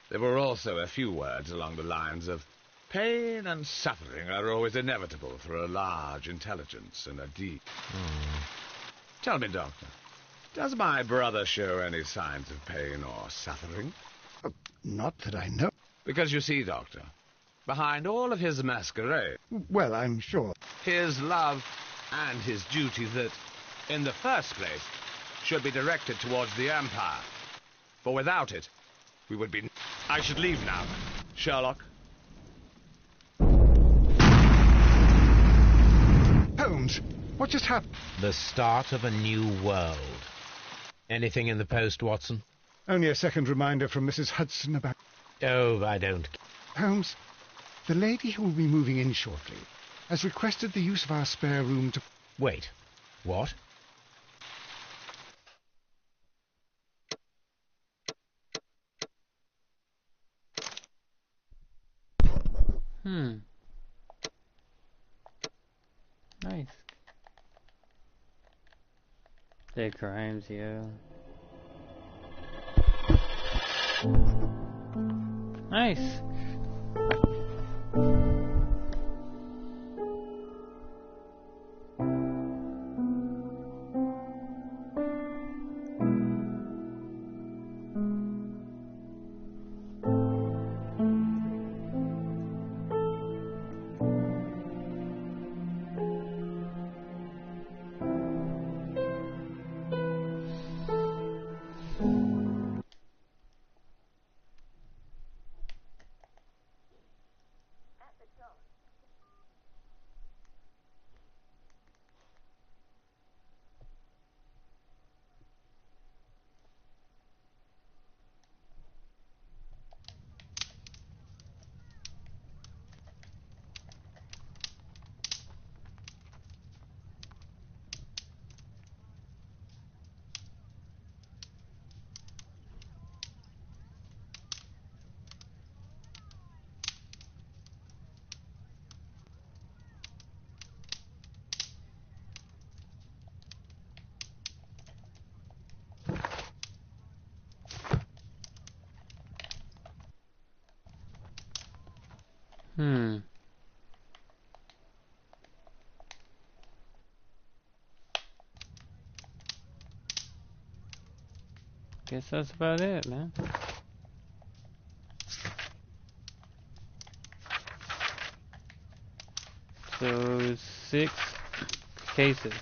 Speaker 11: There were also a few words along the lines of, pain and suffering are always inevitable for a large intelligence and a deep... Tell me, Doctor, does my brother show any signs of pain or suffering?
Speaker 3: Not that I know.
Speaker 11: Because you see, Doctor, behind all of his masquerade...
Speaker 3: Well, I'm sure.
Speaker 11: His love and his duty that, in the first place, should be directed towards the Empire. For without it, we would be... I should leave now. Sherlock?
Speaker 3: Holmes, what just happened?
Speaker 2: The start of a new world. Anything in the post, Watson?
Speaker 3: Only a second reminder from Mrs. Hudson about...
Speaker 2: Oh, I don't...
Speaker 3: Holmes, the lady who will be moving in shortly has requested the use of our spare room to...
Speaker 2: Wait. What?
Speaker 1: Nice. The crimes, yeah. Nice. Guess that's about it, man. So 6 cases.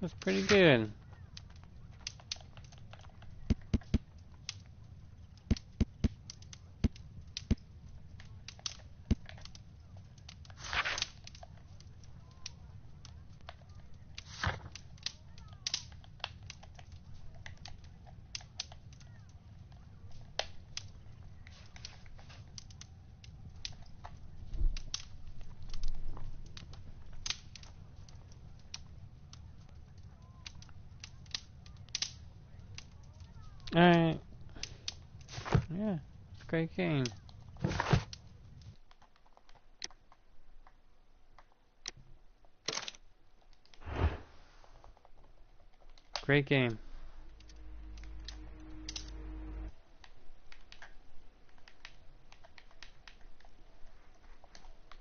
Speaker 1: That's pretty good. Alright. Yeah, it's a great game. Great game.